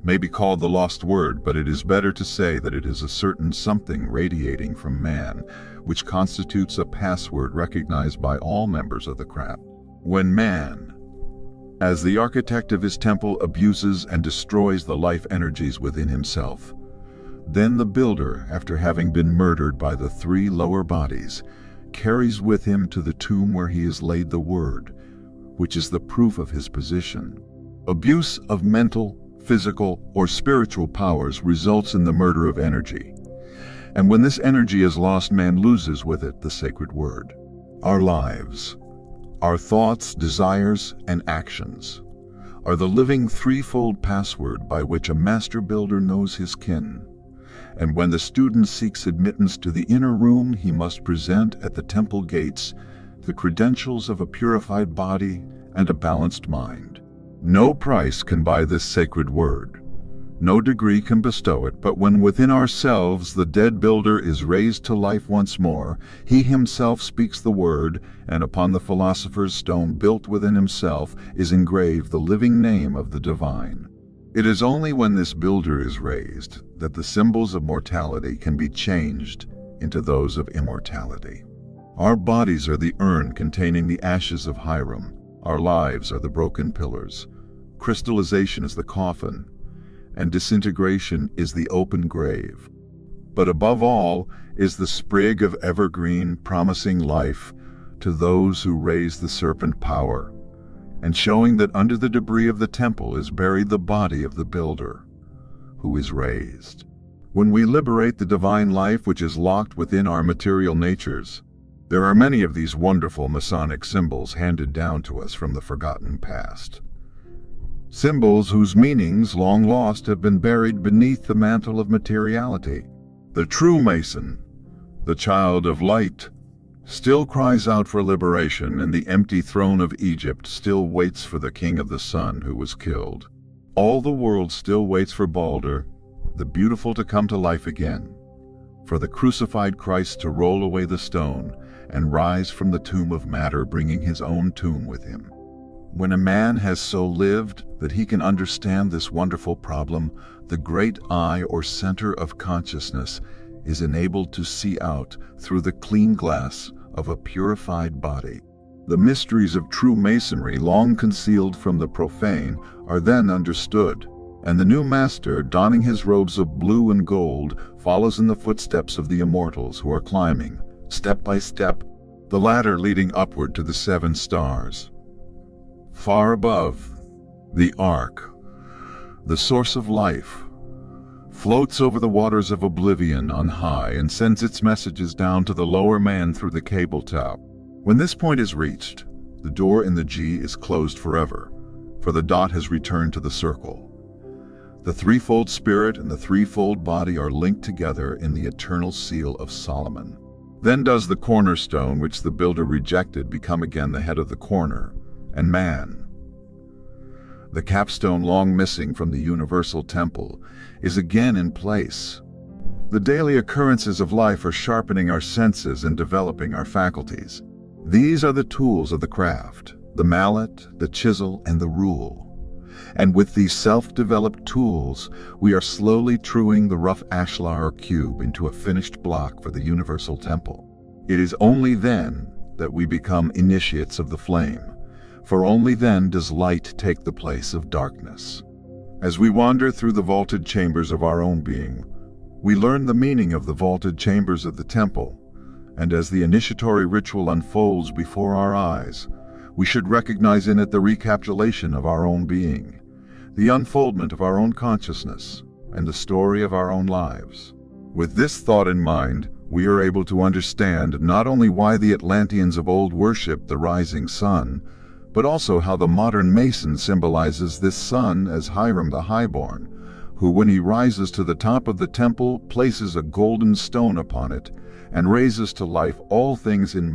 [SPEAKER 2] may be called the lost word, but it is better to say that it is a certain something radiating from man, which constitutes a password recognized by all members of the craft. When man, as the architect of his temple, abuses and destroys the life energies within himself, then the builder, after having been murdered by the three lower bodies, carries with him to the tomb where he has laid the word, which is the proof of his position. Abuse of mental, physical, or spiritual powers results in the murder of energy. And when this energy is lost, man loses with it the sacred word. Our lives, our thoughts, desires, and actions are the living threefold password by which a master builder knows his kin. And when the student seeks admittance to the inner room, he must present at the temple gates the credentials of a purified body and a balanced mind. No price can buy this sacred word. No degree can bestow it, but when within ourselves the dead builder is raised to life once more, he himself speaks the word, and upon the philosopher's stone built within himself is engraved the living name of the divine. It is only when this builder is raised that the symbols of mortality can be changed into those of immortality. Our bodies are the urn containing the ashes of Hiram. Our lives are the broken pillars. Crystallization is the coffin, and disintegration is the open grave. But above all is the sprig of evergreen promising life to those who raise the serpent power, and showing that under the debris of the temple is buried the body of the builder, who is raised. When we liberate the divine life which is locked within our material natures, there are many of these wonderful Masonic symbols handed down to us from the forgotten past. Symbols whose meanings, long lost, have been buried beneath the mantle of materiality. The true Mason, the child of light, still cries out for liberation, and the empty throne of Egypt still waits for the king of the sun who was killed. All the world still waits for Balder, the beautiful, to come to life again, for the crucified Christ to roll away the stone and rise from the tomb of matter, bringing his own tomb with him. When a man has so lived that he can understand this wonderful problem, the great eye or center of consciousness is enabled to see out through the clean glass of a purified body. The mysteries of true masonry, long concealed from the profane, are then understood, and the new master, donning his robes of blue and gold, follows in the footsteps of the immortals who are climbing, step by step, the ladder leading upward to the 7 stars. Far above, the Ark, the source of life, floats over the waters of oblivion on high and sends its messages down to the lower man through the cable top. When this point is reached, the door in the G is closed forever, for the dot has returned to the circle. The threefold spirit and the threefold body are linked together in the eternal seal of Solomon. Then does the cornerstone which the builder rejected become again the head of the corner, and man, the capstone long missing from the universal temple, is again in place. The daily occurrences of life are sharpening our senses and developing our faculties. These are the tools of the craft, the mallet, the chisel, and the rule. And with these self-developed tools, we are slowly truing the rough ashlar or cube into a finished block for the universal temple. It is only then that we become initiates of the flame, for only then does light take the place of darkness. As we wander through the vaulted chambers of our own being, we learn the meaning of the vaulted chambers of the temple, and as the initiatory ritual unfolds before our eyes, we should recognize in it the recapitulation of our own being, the unfoldment of our own consciousness, and the story of our own lives. With this thought in mind, we are able to understand not only why the Atlanteans of old worshipped the rising sun, but also how the modern Mason symbolizes this sun as Hiram the Highborn, who, when he rises to the top of the temple, places a golden stone upon it and raises to life all things in